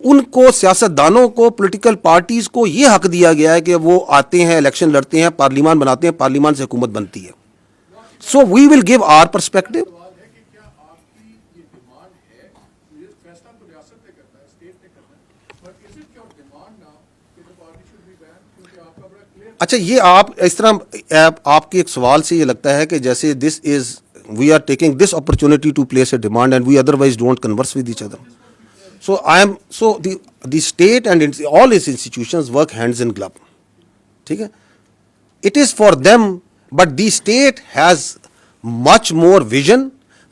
ان کو, سیاست دانوں کو, پولیٹیکل پارٹیز کو یہ حق دیا گیا ہے کہ وہ آتے ہیں, الیکشن لڑتے ہیں, پارلیمان بناتے ہیں, پارلیمان سے حکومت بنتی ہے. So we will give our perspective. اچھا, یہ آپ اس طرح آپ کے ایک سوال سے یہ لگتا ہے کہ جیسے this is we are taking this opportunity to place a demand and we otherwise don't converse with each other. So I am so the state and all its institutions work hands in glove. ٹھیک ہے, it is for them. But the state has much more vision,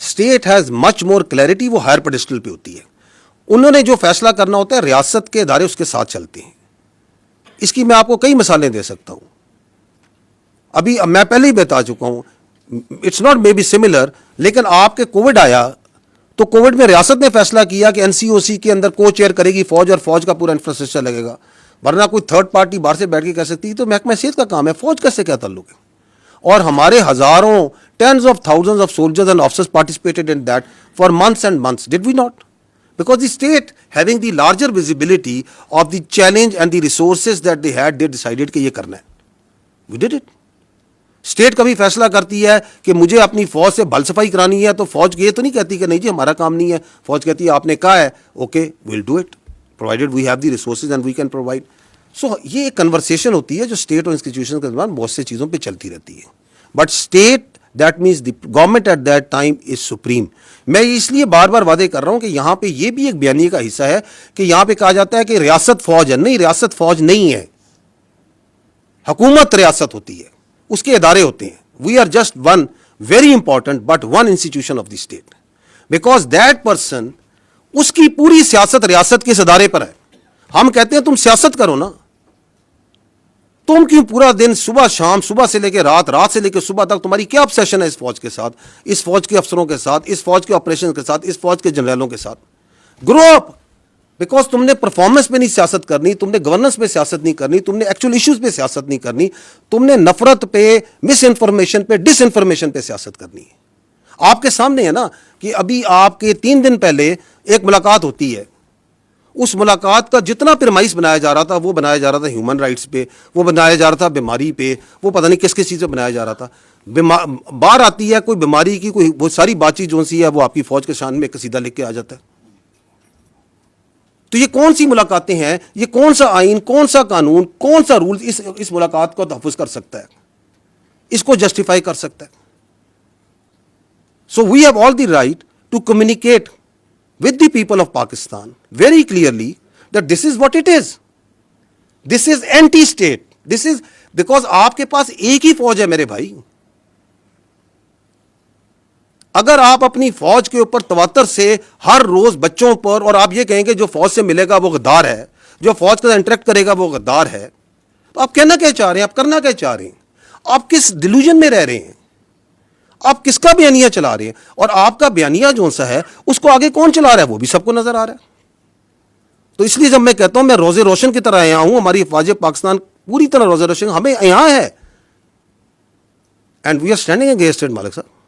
state has much more clarity, وہ ہائر پیڈسٹل پہ ہوتی ہے. انہوں نے جو فیصلہ کرنا ہوتا ہے, ریاست کے ادارے اس کے ساتھ چلتے ہیں. اس کی میں آپ کو کئی مثالیں دے سکتا ہوں, ابھی میں پہلے ہی بتا چکا ہوں. It's not maybe similar, لیکن آپ کے کووڈ آیا تو کووڈ میں ریاست نے فیصلہ کیا کہ NCOC کے اندر کو چیئر کرے گی فوج اور فوج کا پورا انفراسٹرکچر لگے گا, ورنہ کوئی تھرڈ پارٹی باہر سے بیٹھ کے کہہ سکتی. تو محکمہ صحت کا کام ہے, فوج کا سے کیا تعلق ہے؟ اور ہمارے ہزاروں, tens of thousands of soldiers and officers participated in that for months and months, did we not? Because the state having the larger visibility of the challenge and the resources that they had, they decided کہ یہ کرنا ہے. We did it. اسٹیٹ کبھی فیصلہ کرتی ہے کہ مجھے اپنی فوج سے بھل صفائی کرانی ہے تو فوج یہ تو نہیں کہتی کہ نہیں جی ہمارا کام نہیں ہے. فوج کہتی ہے آپ نے کہا ہے, okay we'll do it provided we have the resources and we can provide. So یہ ایک کنورسیشن ہوتی ہے جو اسٹیٹ اور انسٹیٹیوشن کے درمیان بہت سے چیزوں پہ چلتی رہتی ہے. But state that means the government at that time is supreme. میں اس لیے بار بار وعدے کر رہا ہوں کہ یہاں پہ یہ بھی ایک بیانیے کا حصہ ہے کہ یہاں پہ کہا جاتا ہے کہ ریاست فوج ہے. نہیں, ریاست فوج نہیں ہے, حکومت ریاست ہوتی ہے, اس کے ادارے ہوتے ہیں. We are just one very important but one institution of the state, because that person, اس کی پوری سیاست ریاست کے اس ادارے پر ہے. ہم کہتے ہیں تم سیاست کرو نا, تم کیوں پورا دن صبح شام, صبح سے لے کے رات, رات سے لے کے صبح تک تمہاری کیا آبسیشن ہے اس فوج کے ساتھ, اس فوج کے افسروں کے ساتھ, اس فوج کے آپریشن کے ساتھ, اس فوج کے جنرلوں کے ساتھ. گرو اپ, بیکاز تم نے پرفارمنس پہ نہیں سیاست کرنی, تم نے گورننس پہ سیاست نہیں کرنی, تم نے ایکچوئل ایشوز پہ سیاست نہیں کرنی, تم نے نفرت پہ, مس انفارمیشن پہ, ڈس انفارمیشن پہ سیاست کرنی ہے. آپ کے سامنے ہے نا کہ ابھی آپ کے 3 دن پہلے ایک ملاقات ہوتی ہے. اس ملاقات کا جتنا پرمائز بنایا جا رہا تھا وہ بنایا جا رہا تھا ہیومن رائٹس پہ, وہ بنایا جا رہا تھا بیماری پہ, وہ پتہ نہیں کس کس چیز پہ بنایا جا رہا تھا. باہر آتی ہے کوئی بیماری کی کوئی وہ ساری بات چیت جو سی ہے وہ آپ کی فوج کے شان میں قصیدہ لکھ کے آ جاتا ہے. تو یہ کون سی ملاقاتیں ہیں, یہ کون سا آئین, کون سا قانون, کون سا رول اس ملاقات کو تحفظ کر سکتا ہے, اس کو جسٹیفائی کر سکتا ہے؟ So we have all the right to communicate with the people of Pakistan very clearly that this is what it is. This is anti-state. This is because آپ کے پاس ایک ہی فوج ہے میرے بھائی. اگر آپ اپنی فوج کے اوپر تواتر سے ہر روز بچوں پر اور آپ یہ کہیں کہ جو فوج سے ملے گا وہ غدار ہے, جو فوج کے ساتھ انٹریکٹ کرے گا وہ غدار ہے, تو آپ کہنا کیا چاہ رہے ہیں, آپ کرنا کیا چاہ رہے ہیں, آپ کس ڈیلوژن میں رہ رہے ہیں, آپ کس کا بیانیہ چلا رہے ہیں, اور آپ کا بیانیہ جو سا ہے اس کو آگے کون چلا رہا ہے وہ بھی سب کو نظر آ رہا ہے. تو اس لیے جب میں کہتا ہوں میں روزے روشن کی طرح یہاں ہوں, ہماری فوج پاکستان پوری طرح روزے روشن ہمیں یہاں ہے, and we are standing against it. مالک صاحب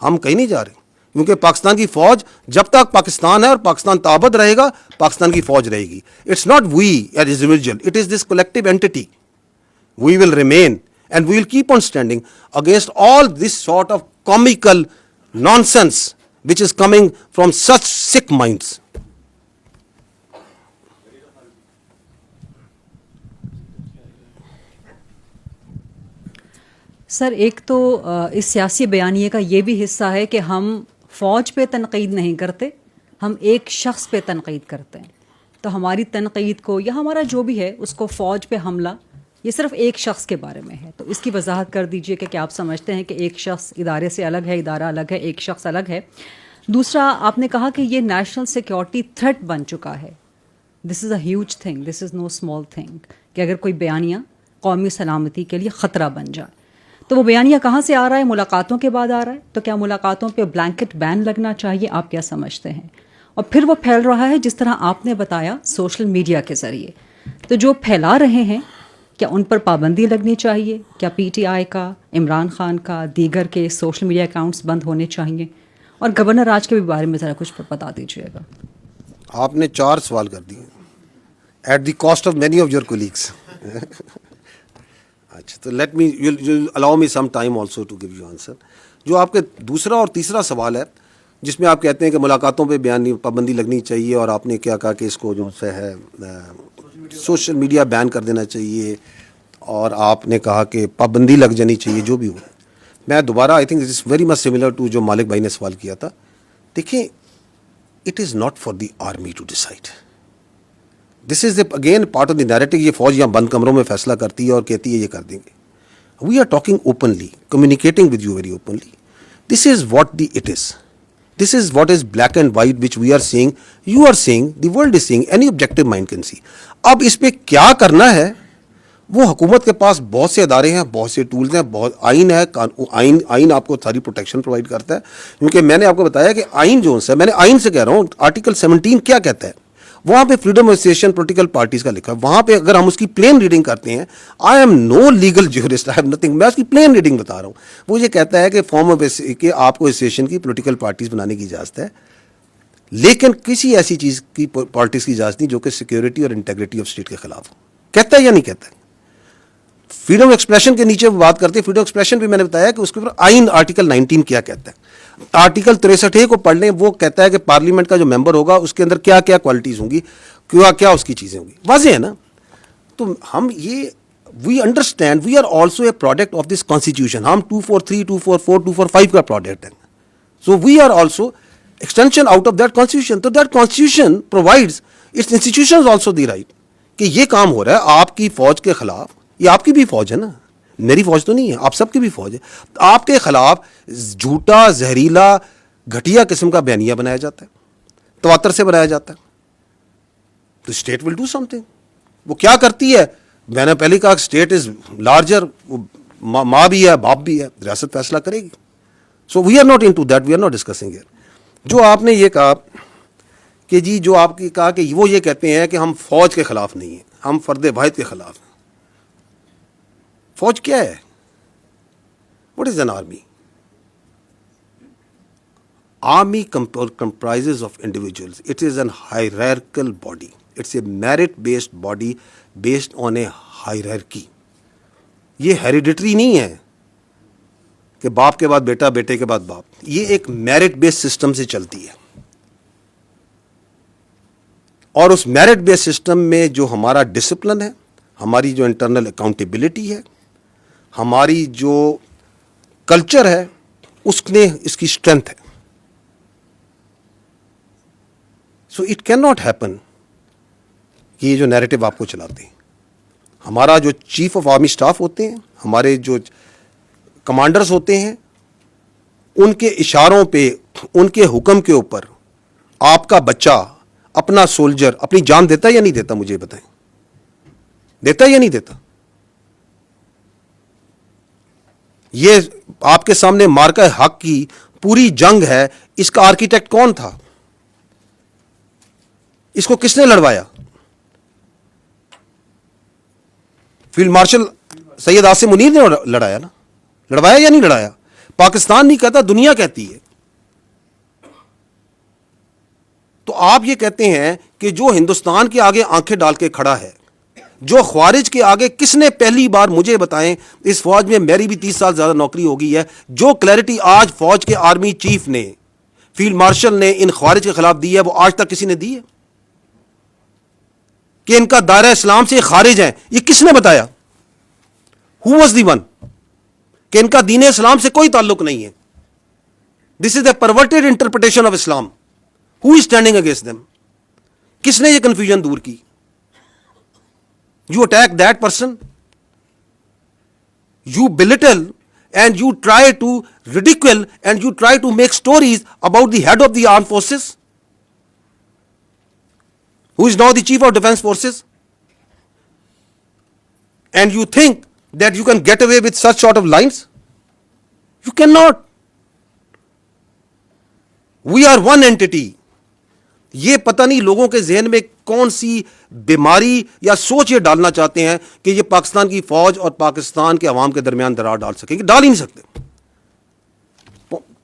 ہم کہیں نہیں جا رہے, کیونکہ پاکستان کی فوج جب تک پاکستان ہے اور پاکستان تابد رہے گا پاکستان کی فوج رہے گی. It's not we as individual, it is this collective entity. We will remain and we will keep on standing against all this sort of comical nonsense which is coming from such sick minds. سر ایک تو اس سیاسی بیانیے کا یہ بھی حصہ ہے کہ ہم فوج پہ تنقید نہیں کرتے, ہم ایک شخص پہ تنقید کرتے ہیں. تو ہماری تنقید کو یا ہمارا جو بھی ہے اس کو فوج پہ حملہ یہ صرف ایک شخص کے بارے میں ہے. تو اس کی وضاحت کر دیجئے کہ کیا آپ سمجھتے ہیں کہ ایک شخص ادارے سے الگ ہے, ادارہ الگ ہے, ایک شخص الگ ہے. دوسرا آپ نے کہا کہ یہ نیشنل سیکیورٹی تھریٹ بن چکا ہے. This is a huge thing, this is no small thing کہ اگر کوئی بیانیہ قومی سلامتی کے لیے خطرہ بن جائے. تو وہ بیانیہ کہاں سے آ رہا ہے؟ ملاقاتوں کے بعد آ رہا ہے. تو کیا ملاقاتوں پہ بلینکٹ بین لگنا چاہیے؟ آپ کیا سمجھتے ہیں؟ اور پھر وہ پھیل رہا ہے جس طرح آپ نے بتایا سوشل میڈیا کے ذریعے. تو جو پھیلا رہے ہیں کیا ان پر پابندی لگنی چاہیے؟ کیا پی ٹی آئی کا, عمران خان کا, دیگر کے سوشل میڈیا اکاؤنٹس بند ہونے چاہیے؟ اور گورنر راج کے بھی بارے میں ذرا کچھ بتا دیجیے گا. آپ نے 4 سوال کر دیے at the cost of many of your colleagues. اچھا تو let me allow me some time also to give you answer. جو آپ کے دوسرا اور تیسرا سوال ہے جس میں آپ کہتے ہیں کہ ملاقاتوں پہ پابندی لگنی چاہیے, اور آپ نے کیا کہا کہ اس کو جو سے ہے سوشل میڈیا بین کر دینا چاہیے, اور آپ نے کہا کہ پابندی لگ جانی چاہیے جو بھی ہو. میں دوبارہ I think it is very much similar to جو مالک بھائی نے سوال کیا تھا. دیکھیں it is not for the army to decide, this is again part of the narrative. یہ فوج یہاں بند کمروں میں فیصلہ کرتی ہے اور کہتی ہے یہ کر دیں گے. We are talking openly, communicating with you very openly. This is what the it is. This is what is black and white which we are seeing, you are seeing, the world is seeing, any objective mind can see. اب اس پہ کیا کرنا ہے وہ حکومت کے پاس بہت سے ادارے ہیں, بہت سے ٹولز ہیں, بہت آئین ہے. آئین آپ کو ساری پروٹیکشن پرووائڈ کرتا ہے, کیونکہ میں نے آپ کو بتایا کہ آئین جو ہے, میں نے آئین سے کہہ رہا ہوں, آرٹیکل 17 کیا کہتا ہے, وہاں پہ freedom of association political parties کا لکھا ہے. وہاں پہ اگر ہم اس کی پلین ریڈنگ کرتے ہیں, I am no legal jurist, I am nothing, میں اس کی پلین ریڈنگ بتا رہا ہوں. وہ یہ کہتا ہے کہ فارم آف کہ آپ کو ایسوسیشن کی پولیٹیکل پارٹیز بنانے کی اجازت ہے, لیکن کسی ایسی چیز کی پالٹکس کی اجازت نہیں جو کہ سیکیورٹی اور انٹیگریٹی آف اسٹیٹ کے خلاف ہو. کہتا ہے یا نہیں کہتا ہے؟ فریڈم ایکسپریشن کے نیچے بات کرتے ہیں. فریڈم ایکسپریشن بھی میں نے بتایا کہ اس کے اوپر آئین آرٹیکل 19 کیا کہتا ہے. آرٹیکل 63 کو پڑھ لیں, وہ کہتا ہے کہ پارلیمنٹ کا جو ممبر ہوگا اس کے اندر کیا کیا کوالٹیز ہوں گی, کیا کیا اس کی چیزیں ہوں گی. واضح ہے نا. تو ہم یہ we understand we are also a product of this constitution. ہم 243, 244, 245 کا پروڈکٹ ہیں. So we are also extension out of that constitution. تو that constitution provides its institutions also the right کہ یہ کام ہو رہا ہے آپ کی فوج کے خلاف. یہ آپ کی بھی فوج ہے نا, میری فوج تو نہیں ہے, آپ سب کی بھی فوج ہے. آپ کے خلاف جھوٹا, زہریلا, گھٹیا قسم کا بیانیہ بنایا جاتا ہے, تواتر سے بنایا جاتا ہے. تو state will do some thing. وہ کیا کرتی ہے, میں نے پہلے کہا اسٹیٹ از لارجر, ماں بھی ہے باپ بھی ہے, ریاست فیصلہ کرے گی. So we are not into that, we are not discussing here. جو آپ نے یہ کہا کہ جی جو آپ کی کہا کہ وہ یہ کہتے ہیں کہ ہم فوج کے خلاف نہیں ہیں, ہم فرد واحد کے خلاف ہیں. فوج کیا ہے؟ What is an army? Army comprises of individuals. It is an hierarchical body. It's a merit-based body based on a hierarchy. یہ hereditary نہیں ہے کہ باپ کے بعد بیٹا, بیٹے کے بعد باپ. یہ ایک merit based system سے چلتی ہے. اور اس merit based system میں جو ہمارا ڈسپلن ہے, ہماری جو انٹرنل اکاؤنٹیبلٹی ہے, ہماری جو کلچر ہے, اس نے اس کی اسٹرینتھ ہے. So it can not happen کہ یہ جو نیریٹو آپ کو چلاتے ہیں. ہمارا جو چیف آف آرمی اسٹاف ہوتے ہیں, ہمارے جو کمانڈرز ہوتے ہیں, ان کے اشاروں پہ, ان کے حکم کے اوپر آپ کا بچہ, اپنا سولجر اپنی جان دیتا ہے یا نہیں دیتا؟ مجھے بتائیں, دیتا ہے یا نہیں دیتا؟ یہ آپ کے سامنے مارکہ حق کی پوری جنگ ہے, اس کا آرکیٹیکٹ کون تھا؟ اس کو کس نے لڑوایا؟ فیلڈ مارشل سید عاصم منیر نے لڑایا نا. لڑوایا یا نہیں لڑایا؟ پاکستان نہیں کہتا, دنیا کہتی ہے. تو آپ یہ کہتے ہیں کہ جو ہندوستان کے آگے آنکھیں ڈال کے کھڑا ہے, جو خوارج کے آگے, کس نے پہلی بار مجھے بتائیں, اس فوج میں میری بھی 30 سال زیادہ نوکری ہو گئی ہے, جو کلیئرٹی آج فوج کے آرمی چیف نے, فیلڈ مارشل نے ان خوارج کے خلاف دی ہے, وہ آج تک کسی نے دی ہے؟ کہ ان کا دائرہ اسلام سے خارج ہیں, یہ کس نے بتایا؟ Who was the one? کہ ان کا دین اسلام سے کوئی تعلق نہیں ہے. This is a perverted interpretation of Islam. Who is standing against them? کس نے یہ کنفیوژن دور کی؟ You attack that person, you belittle and you try to ridicule and you try to make stories about the head of the armed forces, who is now the chief of defense forces, and you think that you can get away with such sort of lines? You cannot. We are one entity. یہ پتہ نہیں لوگوں کے ذہن میں کون سی بیماری یا سوچ یہ ڈالنا چاہتے ہیں کہ یہ پاکستان کی فوج اور پاکستان کے عوام کے درمیان درار ڈال سکیں گے. ڈال ہی نہیں سکتے.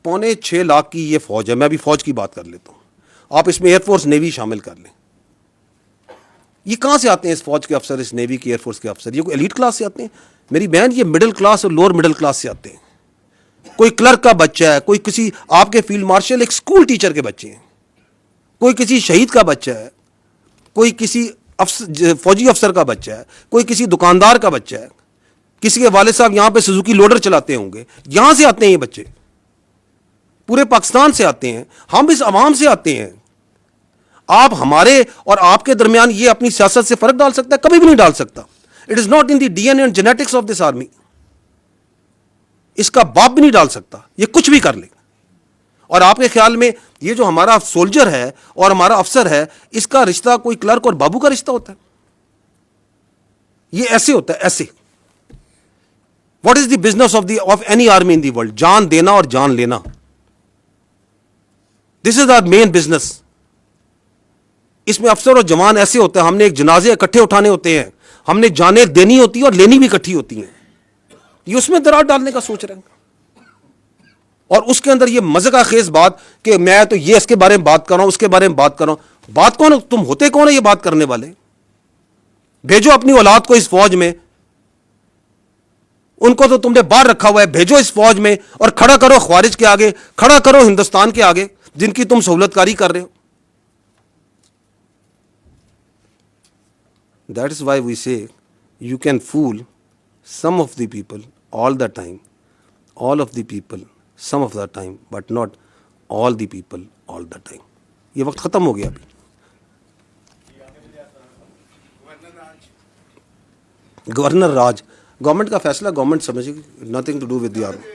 5.25 لاکھ کی یہ فوج ہے. میں ابھی فوج کی بات کر لیتا ہوں, آپ اس میں ایئر فورس نیوی شامل کر لیں. یہ کہاں سے آتے ہیں اس فوج کے افسر, اس نیوی کی, ایئر فورس کے افسر؟ یہ کوئی ایلیٹ کلاس سے آتے ہیں؟ میری بہن, یہ مڈل کلاس اور لوور مڈل کلاس سے آتے ہیں. کوئی کلرک کا بچہ ہے, کوئی کسی آپ کے فیلڈ مارشل ایک اسکول ٹیچر کے بچے ہیں, کوئی کسی شہید کا بچہ ہے, کوئی کسی فوجی افسر کا بچہ ہے, کوئی کسی دکاندار کا بچہ ہے, کسی کے والد صاحب یہاں پہ سوزوکی لوڈر چلاتے ہوں گے. یہاں سے آتے ہیں یہ بچے, پورے پاکستان سے آتے ہیں, ہم اس عوام سے آتے ہیں. آپ ہمارے اور آپ کے درمیان یہ اپنی سیاست سے فرق ڈال سکتا ہے؟ کبھی بھی نہیں ڈال سکتا. It is not in the D N A and genetics of this army. اس کا باپ بھی نہیں ڈال سکتا, یہ کچھ بھی کر لے. اور آپ کے خیال میں یہ جو ہمارا سولجر ہے اور ہمارا افسر ہے, اس کا رشتہ کوئی کلرک اور بابو کا رشتہ ہوتا ہے؟ یہ ایسے ہوتا ہے, ایسے. What is the business of any army in the world? جان دینا اور جان لینا. دس از آور مین بزنس. اس میں افسر اور جوان ایسے ہوتے ہیں, ہم نے ایک جنازے اکٹھے اٹھانے ہوتے ہیں, ہم نے جانیں دینی ہوتی ہیں اور لینی بھی اکٹھی ہوتی ہیں. یہ اس میں درار ڈالنے کا سوچ رہے ہیں. اور اس کے اندر یہ مزے کا خیز بات کہ میں تو یہ اس کے بارے میں بات کر رہا ہوں, اس کے بارے میں بات کر رہا ہوں. بات کون؟ تم ہوتے کون ہے یہ بات کرنے والے؟ بھیجو اپنی اولاد کو اس فوج میں, ان کو تو تم نے باہر رکھا ہوا ہے, بھیجو اس فوج میں اور کھڑا کرو خوارج کے آگے, کھڑا کرو ہندوستان کے آگے جن کی تم سہولت کاری کر رہے ہو. That is why we say you can fool some of the people all the time, all of the people some of the time, but not all the people all the time. یہ وقت ختم ہو گیا ابھی. گورنر راج, گورنمنٹ کا فیصلہ گورنمنٹ سمجھے گی, nothing to do with the army.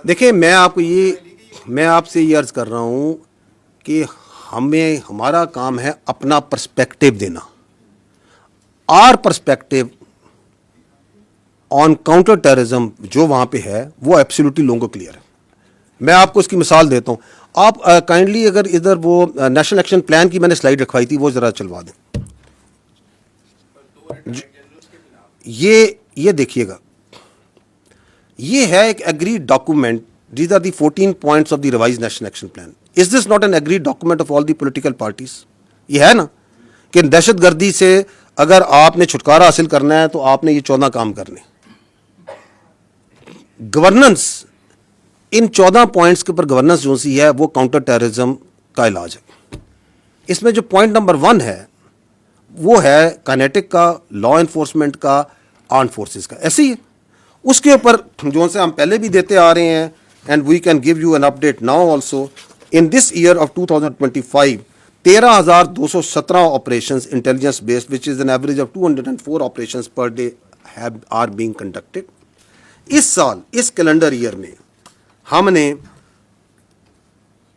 دیکھیں میں آپ سے یہ عرض کر رہا ہوں کہ ہمارا کام ہے اپنا پرسپیکٹو دینا. Our perspective on counter terrorism جو وہاں پہ ہے وہ ایبسلیوٹلی لوگوں کو کلیئر ہے. میں آپ کو اس کی مثال دیتا ہوں. آپ کائنڈلی اگر ادھر وہ نیشنل ایکشن پلان کی میں نے سلائیڈ رکھوائی تھی وہ ذرا چلوا دیں. یہ دیکھیے گا, یہ ہے ایک agreed document. These are the 14 points of the revised national action plan. Is this not an agreed document of all the political parties? یہ ہے نا کہ دہشت گردی سے اگر آپ نے چھٹکارا حاصل کرنا ہے تو آپ نے یہ 14 کام کرنے. گورننس ان 14 پوائنٹس کے اوپر گورننس جو سی ہے وہ کاؤنٹر ٹیررزم کا علاج ہے. اس میں جو پوائنٹ نمبر 1 ہے وہ ہے کائنیٹک کا, لا انفورسمنٹ کا, آرم فورسز کا. ایسے ہی اس کے اوپر جو سے ہم پہلے بھی دیتے آ رہے ہیں, and we can give you an update now also. In this year of 2025 13,217 operations intelligence based which is an average of 204 operations per day are being conducted. اس سال اس کیلنڈر ایئر میں ہم نے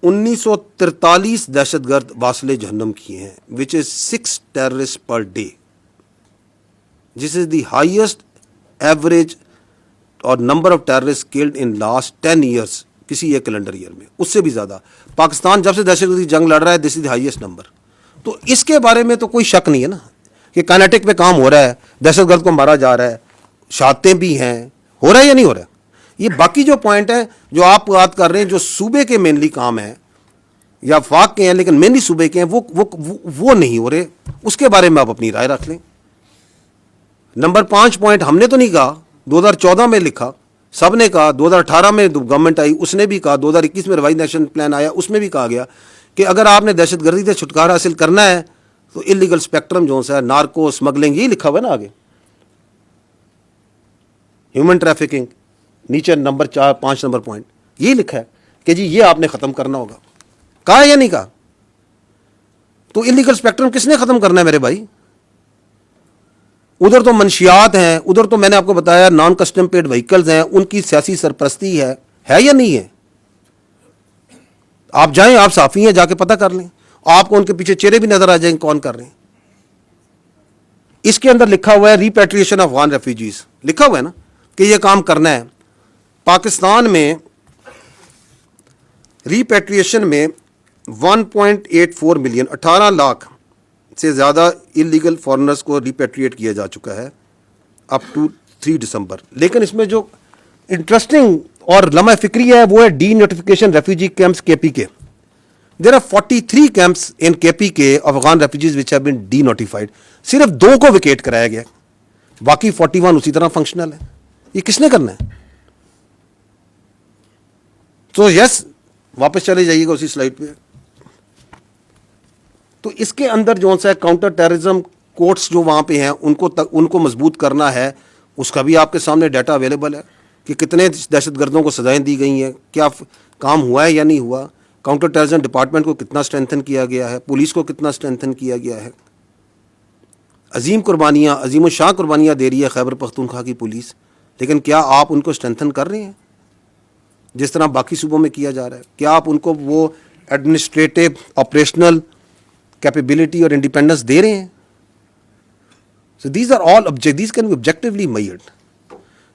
1943 دہشت گرد واصل جہنم کیے ہیں, وچ از 6 terrorists per day. This is the highest average اور number of terrorist killed in last 10 years کسی ایک کیلنڈر ایئر میں. اس سے بھی زیادہ پاکستان جب سے دہشت گردی جنگ لڑ رہا ہے, this is the highest number. تو اس کے بارے میں تو کوئی شک نہیں ہے نا کہ کائنیٹک پہ کام ہو رہا ہے, دہشت گرد کو مارا جا رہا ہے, شہادتیں بھی ہیں, ہو رہا ہے یا نہیں ہو رہا ہے. یہ باقی جو پوائنٹ ہیں جو آپ بات کر رہے ہیں جو صوبے کے مینلی کام ہیں یا وفاق کے ہیں لیکن مینلی صوبے کے ہیں, وہ نہیں ہو رہے. اس کے بارے میں آپ اپنی رائے رکھ لیں. نمبر 5 پوائنٹ ہم نے تو نہیں کہا, 2014 میں لکھا, سب نے کہا. 2018 میں گورنمنٹ آئی اس نے بھی کہا, 2021 میں ریوائز نیشنل پلان آیا اس میں بھی کہا گیا کہ اگر آپ نے دہشت گردی سے چھٹکارا حاصل کرنا ہے تو انلیگل اسپیکٹرم جو ہے, نارکو اسمگلنگ, یہی لکھا ہوا ہے نا آگے. ہیومن ٹریفکنگ نیچے نمبر 5 نمبر پوائنٹ یہی لکھا ہے کہ جی یہ آپ نے ختم کرنا ہوگا. کہا یا نہیں کہا؟ تو انلیگل اسپیکٹرم کس نے ختم کرنا ہے میرے بھائی؟ ادھر تو منشیات ہیں, ادھر تو میں نے آپ کو بتایا نان کسٹم پیڈ وہیکلز ہیں, ان کی سیاسی سرپرستی ہے یا نہیں ہے؟ آپ جائیں, آپ صحافی ہیں, جا کے پتہ کر لیں, آپ کو ان کے پیچھے چہرے بھی نظر آ جائیں کون کر رہے ہیں. اس کے اندر لکھا ہوا ہے ریپیٹریشن آف افغان ریفیوجیز, لکھا ہوا ہے نا کہ یہ کام کرنا ہے. پاکستان میں ریپیٹریشن میں 1.84 ملین 18 لاکھ سے زیادہ انلیگل فارنرز کو ریپیٹریٹ کیا جا چکا ہے اپ ٹو 3 دسمبر. لیکن اس میں جو انٹرسٹنگ اور لمحہ فکری ہے وہ ہے ڈی نوٹیفیکیشن ریفیوجی کیمپس کے پی کے. دیر آر 43 کیمپس ان کے پی کے Afghan refugees which have been D notified. صرف 2 کو ویکیٹ کرایا گیا, باقی 41 اسی طرح فنکشنل ہے. یہ کس نے کرنا ہے؟ تو یس واپس چلے جائیے گا اسی سلائڈ پہ. تو اس کے اندر جو سا کاؤنٹر ٹیررزم کورٹس جو وہاں پہ ہیں ان کو مضبوط کرنا ہے. اس کا بھی آپ کے سامنے ڈیٹا اویلیبل ہے کہ کتنے دہشت گردوں کو سزائیں دی گئی ہیں, کیا کام ہوا ہے یا نہیں ہوا, کاؤنٹر ٹیررزم ڈپارٹمنٹ کو کتنا اسٹرینتھن کیا گیا ہے, پولیس کو کتنا اسٹرینتھن کیا گیا ہے. عظیم قربانیاں, عظیم الشان قربانیاں دے رہی ہے خیبر پختونخوا کی پولیس, لیکن کیا آپ ان کو اسٹرینتھن کر رہے ہیں جس طرح باقی صوبوں میں کیا جا رہا ہے؟ کیا آپ ان کو وہ ایڈمنسٹریٹو آپریشنل کیپیبلٹی اور انڈیپینڈنس دے رہے ہیں؟ So these are all these can be objectively measured.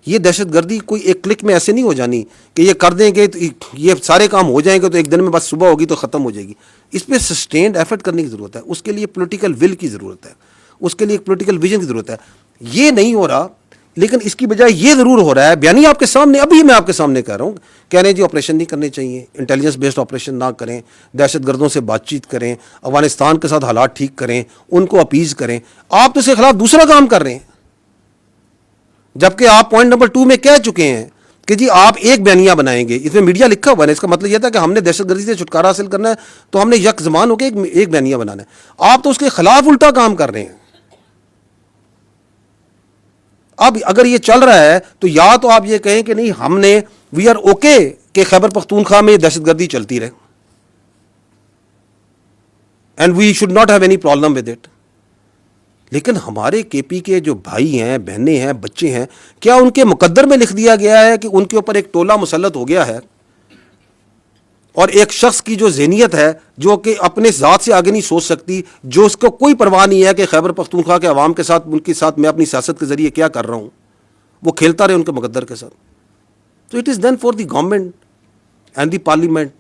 یہ دہشت گردی کوئی ایک کلک میں ایسے نہیں ہو جانی کہ یہ کر دیں گے تو یہ سارے کام ہو جائیں گے تو ایک دن میں بس صبح ہوگی تو ختم ہو جائے گی. اس پہ سسٹینڈ ایفرٹ کرنے کی ضرورت ہے, اس کے لیے پولیٹیکل ول کی ضرورت ہے, اس کے لیے ایک پولیٹیکل ویژن کی ضرورت ہے. یہ نہیں ہو رہا, لیکن اس کی بجائے یہ ضرور ہو رہا ہے. بیانی آپ کے سامنے, ابھی میں آپ کے سامنے کہہ رہا ہوں, کہہ رہے ہیں جی آپریشن نہیں کرنے چاہیے, انٹیلیجنس بیسڈ آپریشن نہ کریں, دہشت گردوں سے بات چیت کریں, افغانستان کے ساتھ حالات ٹھیک کریں, ان کو اپیز کریں. آپ تو اس کے خلاف دوسرا کام کر رہے ہیں, جبکہ آپ پوائنٹ نمبر 2 میں کہہ چکے ہیں کہ جی آپ ایک بیانیہ بنائیں گے, اس میں میڈیا لکھا ہوا ہے, اس کا مطلب یہ تھا کہ ہم نے دہشت گردی سے چھٹکارا حاصل کرنا ہے تو ہم نے یک زمان ہو کے ایک بیانیہ بنانا ہے. آپ تو اس کے خلاف الٹا کام کر رہے ہیں. اب اگر یہ چل رہا ہے تو یا تو آپ یہ کہیں کہ نہیں ہم نے وی آر اوکے کہ خیبر پختونخوا میں دہشت گردی چلتی رہے and we should not have any problem with it. لیکن ہمارے کے پی کے جو بھائی ہیں, بہنیں ہیں, بچے ہیں, کیا ان کے مقدر میں لکھ دیا گیا ہے کہ ان کے اوپر ایک ٹولہ مسلط ہو گیا ہے اور ایک شخص کی جو ذہنیت ہے جو کہ اپنے ذات سے آگے نہیں سوچ سکتی, جو اس کو کوئی پرواہ نہیں ہے کہ خیبر پختونخوا کے عوام کے ساتھ, ان کے ساتھ میں اپنی سیاست کے ذریعے کیا کر رہا ہوں, وہ کھیلتا رہے ان کے مقدر کے ساتھ. تو it is then for the government and the parliament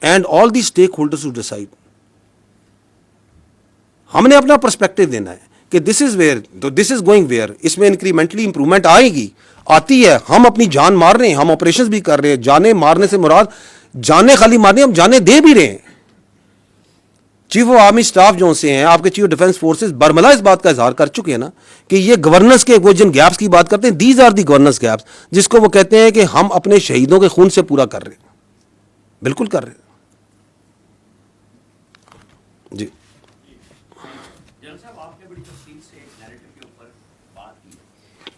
and all the stakeholders to decide. ہم نے اپنا پرسپیکٹو دینا ہے کہ this is where, this is going where, اس میں انکریمنٹلی امپرومنٹ آئے گی, آتی ہے. ہم اپنی جان مار رہے ہیں, ہم آپریشنز بھی کر رہے ہیں. جانیں مارنے سے مراد جانیں خالی مارنے, ہم جانیں دے بھی رہے ہیں. چیف آف آرمی اسٹاف جو سے ہیں, آپ کے چیف آف ڈیفینس فورسز برملا اس بات کا اظہار کر چکے ہیں نا کہ یہ گورننس کے وہ جن گیپس کی بات کرتے ہیں, these are the governance gaps, جس کو وہ کہتے ہیں کہ ہم اپنے شہیدوں کے خون سے پورا کر رہے ہیں. بالکل کر رہے ہیں. جی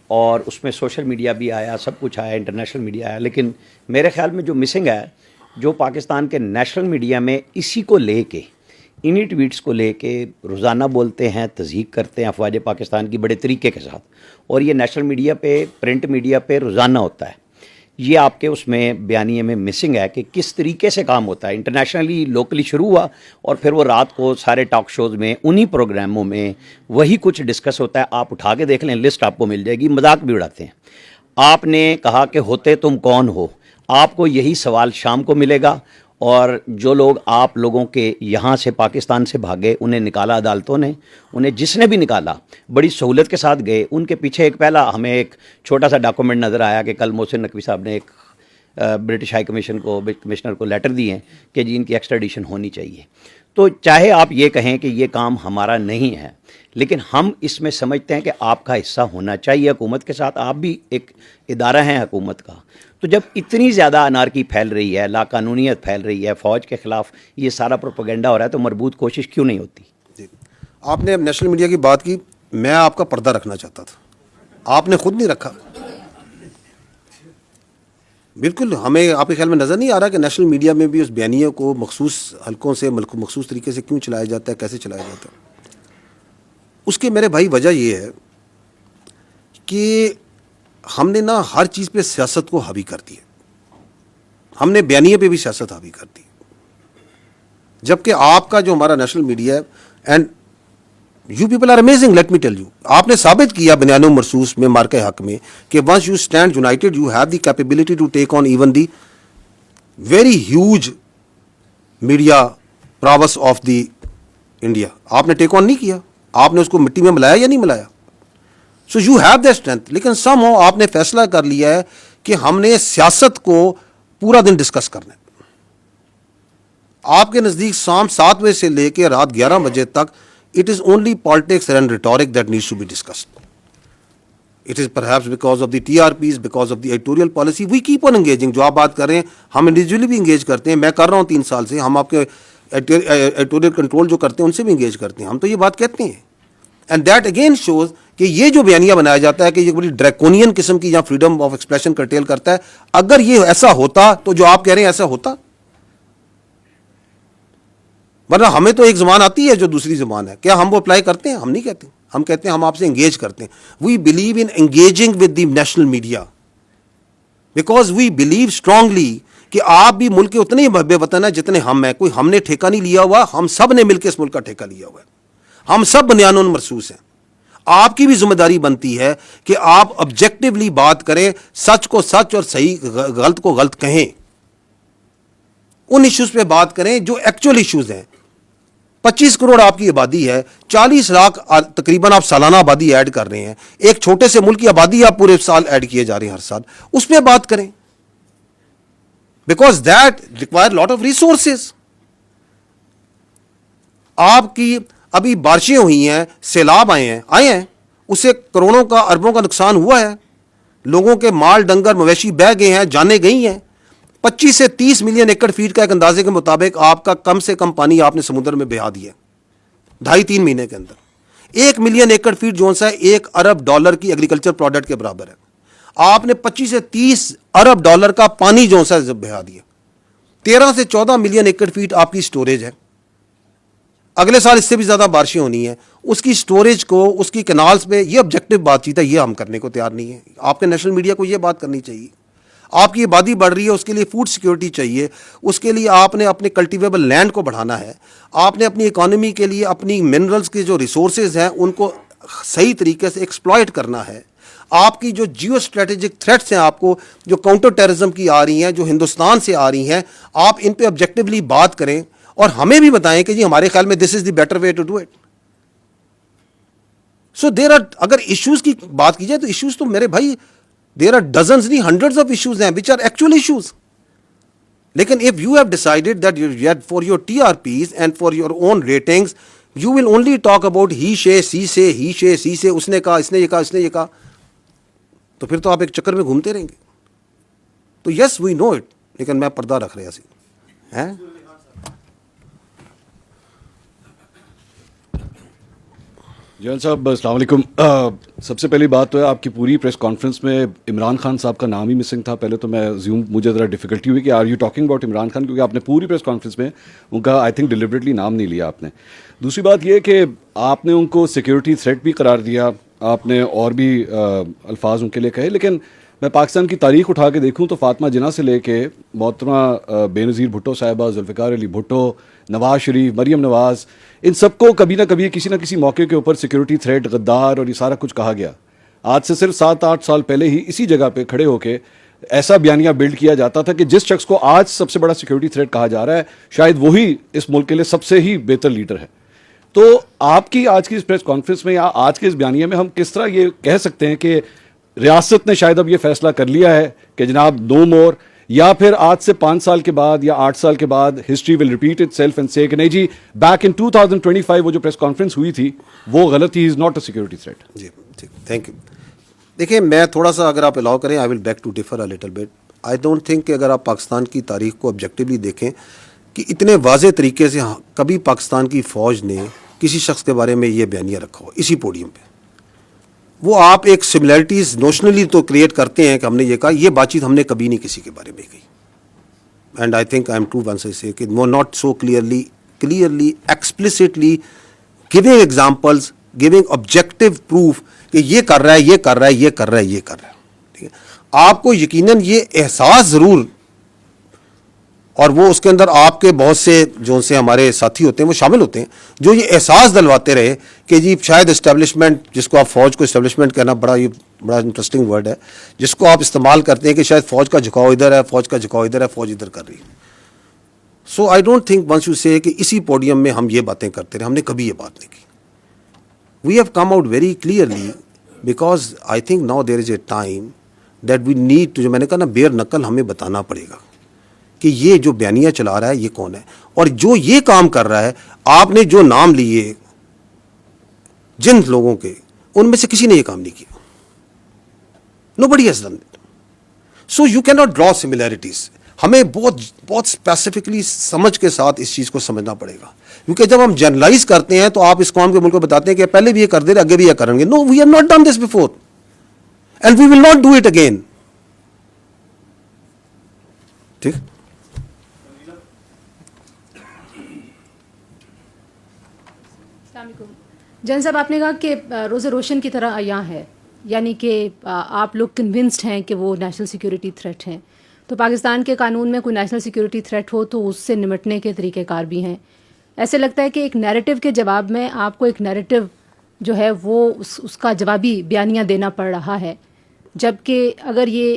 اور اس میں سوشل میڈیا بھی آیا, سب کچھ آیا, انٹرنیشنل میڈیا آیا, لیکن میرے خیال میں جو مسنگ ہے, جو پاکستان کے نیشنل میڈیا میں اسی کو لے کے, انہی ٹویٹس کو لے کے روزانہ بولتے ہیں, تضحیق کرتے ہیں افواج پاکستان کی بڑے طریقے کے ساتھ, اور یہ نیشنل میڈیا پہ, پرنٹ میڈیا پہ روزانہ ہوتا ہے. یہ آپ کے اس میں بیانیے میں مسنگ ہے کہ کس طریقے سے کام ہوتا ہے. انٹرنیشنلی, لوکلی شروع ہوا اور پھر وہ رات کو سارے ٹاک شوز میں, انہی پروگراموں میں وہی کچھ ڈسکس ہوتا ہے. آپ اٹھا کے دیکھ لیں, لسٹ آپ کو مل جائے گی. مذاق بھی اڑاتے ہیں. آپ نے کہا کہ ہوتے تم کون ہو, آپ کو یہی سوال شام کو ملے گا. اور جو لوگ آپ لوگوں کے یہاں سے پاکستان سے بھاگے, انہیں نکالا عدالتوں نے, انہیں جس نے بھی نکالا بڑی سہولت کے ساتھ گئے. ان کے پیچھے ایک پہلا ہمیں ایک چھوٹا سا ڈاکومنٹ نظر آیا کہ کل محسن نقوی صاحب نے ایک برٹش ہائی کمشنر کو لیٹر دی ہیں کہ جی ان کی ایکسٹریڈیشن ہونی چاہیے. تو چاہے آپ یہ کہیں کہ یہ کام ہمارا نہیں ہے, لیکن ہم اس میں سمجھتے ہیں کہ آپ کا حصہ ہونا چاہیے حکومت کے ساتھ. آپ بھی ایک ادارہ ہیں حکومت کا. تو جب اتنی زیادہ انارکی پھیل رہی ہے, لا قانونیت پھیل رہی ہے, فوج کے خلاف یہ سارا پروپیگنڈا ہو رہا ہے, تو مربوط کوشش کیوں نہیں ہوتی؟ جی آپ نے اب نیشنل میڈیا کی بات کی, میں آپ کا پردہ رکھنا چاہتا تھا, آپ نے خود نہیں رکھا. بالکل ہمیں آپ کے خیال میں نظر نہیں آ رہا کہ نیشنل میڈیا میں بھی اس بیانیے کو مخصوص حلقوں سے, مخصوص طریقے سے کیوں چلایا جاتا ہے, کیسے چلایا جاتا ہے. اس کے میرے بھائی وجہ یہ ہے کہ ہم نے نا ہر چیز پہ سیاست کو حاوی کر دیا. ہم نے بیانیے پہ بھی سیاست حاوی کر دی, جبکہ آپ کا جو ہمارا نیشنل میڈیا ہے, and you people are amazing, let me tell you, آپ نے ثابت کیا بنیان و مرصوص میں, مارکہ حق میں, کہ once you stand united you have the capability to take on even the very huge media prowess of the India. آپ نے ٹیک آن نہیں کیا, آپ نے اس کو مٹی میں ملایا یا نہیں ملایا. So you have that strength. لیکن سم ہاؤ آپ نے فیصلہ کر لیا ہے کہ ہم نے سیاست کو پورا دن ڈسکس کرنا ہے. آپ کے نزدیک شام 7 بجے سے لے کے رات 11 بجے تک it is only politics and rhetoric that needs to be discussed. It is perhaps because of the TRPs, because of the editorial policy. We keep on engaging. جو آپ بات کر رہے ہیں, ہم انڈیویجولی بھی انگیج کرتے ہیں. میں کر رہا ہوں 3 سال سے. ہم آپ کے ایڈیٹوریل کنٹرول جو کرتے ہیں ان سے بھی انگیج کرتے ہیں. ہم تو یہ بات کہتے ہیں. اینڈ دیٹ اگین شوز کہ یہ جو بیانیہ بنایا جاتا ہے کہ یہ بڑی ڈریکونین قسم کی یا فریڈم آف ایکسپریشن کرٹیل کرتا ہے, اگر یہ ایسا ہوتا تو جو آپ کہہ رہے ہیں ایسا ہوتا. ورنہ ہمیں تو ایک زبان آتی ہے جو دوسری زبان ہے, کیا ہم وہ اپلائی کرتے ہیں؟ ہم نہیں کہتے. ہم کہتے ہیں ہم آپ سے انگیج کرتے ہیں. We believe in engaging with the national media because we believe strongly کہ آپ بھی ملک کے اتنے ہی بے وطن ہیں جتنے ہم ہیں. کوئی ہم نے ٹھیکہ نہیں لیا ہوا, ہم سب نے مل کے اس ملک کا ٹھیکہ لیا ہوا ہے. ہم سب بنیان مرصوص ہیں. آپ کی بھی ذمہ داری بنتی ہے کہ آپ آبجیکٹیولی بات کریں, سچ کو سچ اور صحیح غلط کو غلط کہیں. ان ایشوز پہ بات کریں جو ایکچوئل ایشوز ہیں. 25 کروڑ آپ کی آبادی ہے, 40 لاکھ تقریباً آپ سالانہ آبادی ایڈ کر رہے ہیں. ایک چھوٹے سے ملک کی آبادی آپ پورے سال ایڈ کیے جا رہے ہیں ہر سال. اس پہ بات کریں because that require lot of resources. آپ کی ابھی بارشیں ہوئی ہیں, سیلاب آئے ہیں, اس سے کروڑوں کا اربوں کا نقصان ہوا ہے. لوگوں کے مال ڈنگر مویشی بہ گئے ہیں, جانیں گئی ہیں. 25 سے 30 ملین ایکڑ فیٹ کا ایک اندازے کے مطابق آپ کا کم سے کم پانی آپ نے سمندر میں بہا دیا 2.5-3 مہینے کے اندر. 1 ملین ایکڑ فیٹ جو سا $1 ارب کی ایگریکلچر پروڈکٹ کے برابر ہے. آپ نے 25 سے 30 ارب ڈالر کا پانی جو سا بہا دیا. 13 سے 14 ملین ایکڑ فیٹ آپ کی سٹوریج ہے. اگلے سال اس سے بھی زیادہ بارشیں ہونی ہیں. اس کی سٹوریج کو, اس کی کینالز پہ, یہ آبجیکٹو بات چیت ہے, یہ ہم کرنے کو تیار نہیں ہے. آپ کے نیشنل میڈیا کو یہ بات کرنی چاہیے. آپ کی آبادی بڑھ رہی ہے, اس کے لیے فوڈ سیکیورٹی چاہیے, اس کے لیے آپ نے اپنے کلٹیویبل لینڈ کو بڑھانا ہے. آپ نے اپنی اکانومی کے لیے اپنی منرلز کے جو ریسورسز ہیں ان کو صحیح طریقے سے ایکسپلائٹ کرنا ہے. آپ کی جو جیو اسٹریٹجک تھریٹس ہیں آپ کو, جو کاؤنٹر ٹیررزم کی آ رہی ہیں, جو ہندوستان سے آ رہی ہیں, آپ ان پہ آبجیکٹیولی بات کریں اور ہمیں بھی بتائیں کہ جی ہمارے خیال میں this is the better way to do it. So there are, اگر ایشوز کی بات کی جائے تو ایشوز تو میرے بھائی دیر آر ڈزنز نہیں ہنڈریڈز آف ایشوز ہیں وچ آر ایکچوئل ایشوز. لیکن if you have decided that for your TRPs and for your own ratings you will only talk about he say she say اس نے کہا, اس نے یہ کہا, اس نے یہ کہا, تو پھر تو آپ ایک چکر میں گھومتے رہیں گے. تو یس وی نو اٹ, لیکن میں پردہ رکھ رہا سی ہیں. جان صاحب السلام علیکم. سب سے پہلی بات تو ہے آپ کی پوری پریس کانفرنس میں عمران خان صاحب کا نام ہی مسنگ تھا. پہلے تو میں مجھے ذرا ڈیفیکلٹی ہوئی کہ are you talking about Imran Khan, کیونکہ آپ نے پوری پریس کانفرنس میں ان کا آئی تھنک ڈیلیبریٹلی نام نہیں لیا آپ نے. دوسری بات یہ کہ آپ نے ان کو سیکیورٹی تھریٹ بھی قرار دیا, آپ نے اور بھی الفاظ ان کے لیے کہے, لیکن میں پاکستان کی تاریخ اٹھا کے دیکھوں تو فاطمہ جناح سے لے کے محترمہ بے نظیر بھٹو صاحبہ, ذوالفقار علی بھٹو, نواز شریف, مریم نواز, ان سب کو کبھی نہ کبھی کسی نہ کسی موقع کے اوپر سیکیورٹی تھریٹ, غدار اور یہ سارا کچھ کہا گیا. آج سے صرف 7-8 سال پہلے ہی اسی جگہ پہ کھڑے ہو کے ایسا بیانیہ بلڈ کیا جاتا تھا کہ جس شخص کو آج سب سے بڑا سیکیورٹی تھریٹ کہا جا رہا ہے شاید وہی اس ملک کے لیے سب سے ہی بہتر لیڈر ہے. تو آپ کی آج کی اس پریس کانفرنس میں یا آج کے اس بیانیے میں ہم کس طرح یہ کہہ سکتے ہیں کہ ریاست نے شاید اب یہ فیصلہ کر لیا ہے کہ جناب نو مور, یا پھر آج سے 5 سال کے بعد یا 8 سال کے بعد history will repeat it self and سے کہ نہیں جی بیک ان 2025 وہ جو پریس کانفرنس ہوئی تھی وہ غلط تھی, is not a security threat. جی ٹھیک, تھینک یو. دیکھیں میں تھوڑا سا اگر آپ الاؤ کریں I will beg to differ a little bit. I don't think کہ اگر آپ پاکستان کی تاریخ کو آبجیکٹیولی دیکھیں کہ اتنے واضح طریقے سے کبھی پاکستان کی فوج نے کسی شخص کے بارے میں یہ بیانیہ رکھا ہو اسی پوڈیم پہ. وہ آپ ایک سملیرٹیز نوشنلی تو کریٹ کرتے ہیں کہ ہم نے یہ کہا, یہ بات چیت ہم نے کبھی نہیں کسی کے بارے میں کہی. And I think I am true once I say کہ وہ not so clearly explicitly giving examples, giving objective proof کہ یہ کر رہا ہے, یہ کر رہا ہے, یہ کر رہا ہے, یہ کر رہا ہے. ٹھیک ہے, آپ کو یقیناً یہ احساس ضرور, اور وہ اس کے اندر آپ کے بہت سے جو سے ہمارے ساتھی ہوتے ہیں وہ شامل ہوتے ہیں جو یہ احساس دلواتے رہے کہ جی شاید اسٹیبلشمنٹ, جس کو آپ فوج کو اسٹیبلشمنٹ کہنا بڑا انٹرسٹنگ ورڈ ہے, جس کو آپ استعمال کرتے ہیں کہ شاید فوج کا جھکاؤ ادھر ہے, فوج کا جھکاؤ ادھر ہے, فوج ادھر کر رہی ہے. So I don't think once you say کہ اسی پوڈیم میں ہم یہ باتیں کرتے رہے, ہم نے کبھی یہ بات نہیں کی. We have come out very clearly because I think now there is a time that we need to, جو میں نے کہا نا بیر نقل, ہمیں بتانا پڑے گا کہ یہ جو بیانیہ چلا رہا ہے یہ کون ہے, اور جو یہ کام کر رہا ہے. آپ نے جو نام لیے جن لوگوں کے, ان میں سے کسی نے یہ کام نہیں کیا. Nobody has done it. So you cannot draw similarities. ہمیں بہت اسپیسیفکلی سمجھ کے ساتھ اس چیز کو سمجھنا پڑے گا, کیونکہ جب ہم جرنلائز کرتے ہیں تو آپ اس قوم کے ملک کو بتاتے ہیں کہ پہلے بھی یہ کر دے رہے, آگے بھی یہ کریں گے. No, we have not done this before and we will not do it again. ٹھیک. جن صاحب آپ نے کہا کہ روز روشن کی طرح عیاں ہے, یعنی کہ آپ لوگ کنونسڈ ہیں کہ وہ نیشنل سیکیورٹی تھریٹ ہیں. تو پاکستان کے قانون میں کوئی نیشنل سیکیورٹی تھریٹ ہو تو اس سے نمٹنے کے طریقہ کار بھی ہیں. ایسے لگتا ہے کہ ایک نیریٹو کے جواب میں آپ کو ایک نیریٹو جو ہے وہ اس کا جوابی بیانیہ دینا پڑ رہا ہے, جبکہ اگر یہ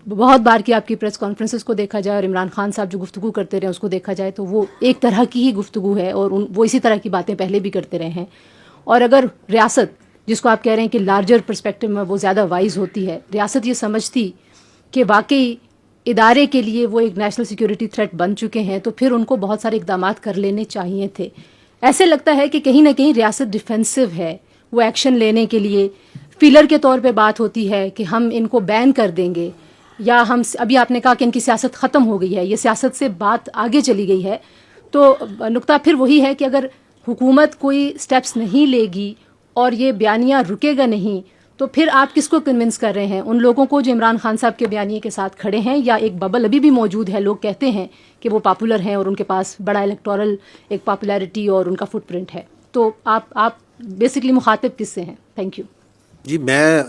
بہت بار کی آپ کی پریس کانفرنسز کو دیکھا جائے اور عمران خان صاحب جو گفتگو کرتے رہے اس کو دیکھا جائے تو وہ ایک طرح کی ہی گفتگو ہے, اور وہ اسی طرح کی باتیں پہلے بھی کرتے رہے ہیں. اور اگر ریاست, جس کو آپ کہہ رہے ہیں کہ لارجر پرسپیکٹو میں وہ زیادہ وائز ہوتی ہے, ریاست یہ سمجھتی کہ واقعی ادارے کے لیے وہ ایک نیشنل سیکیورٹی تھریٹ بن چکے ہیں, تو پھر ان کو بہت سارے اقدامات کر لینے چاہیے تھے. ایسے لگتا ہے کہ کہیں نہ کہیں ریاست ڈیفینسو ہے, وہ ایکشن لینے کے لیے فیلر کے طور پہ بات ہوتی ہے کہ ہم ان کو بین کر دیں گے، یا ہم ابھی آپ نے کہا کہ ان کی سیاست ختم ہو گئی ہے، یہ سیاست سے بات آگے چلی گئی ہے، تو نقطہ پھر وہی ہے کہ اگر حکومت کوئی سٹیپس نہیں لے گی اور یہ بیانیہ رکے گا نہیں، تو پھر آپ کس کو کنونس کر رہے ہیں؟ ان لوگوں کو جو عمران خان صاحب کے بیانیے کے ساتھ کھڑے ہیں، یا ایک ببل ابھی بھی موجود ہے، لوگ کہتے ہیں کہ وہ پاپولر ہیں اور ان کے پاس بڑا الیکٹورل ایک پاپولیرٹی اور ان کا فٹ پرنٹ ہے، تو آپ بیسکلی مخاطب کس سے ہیں؟ Thank you. جی میں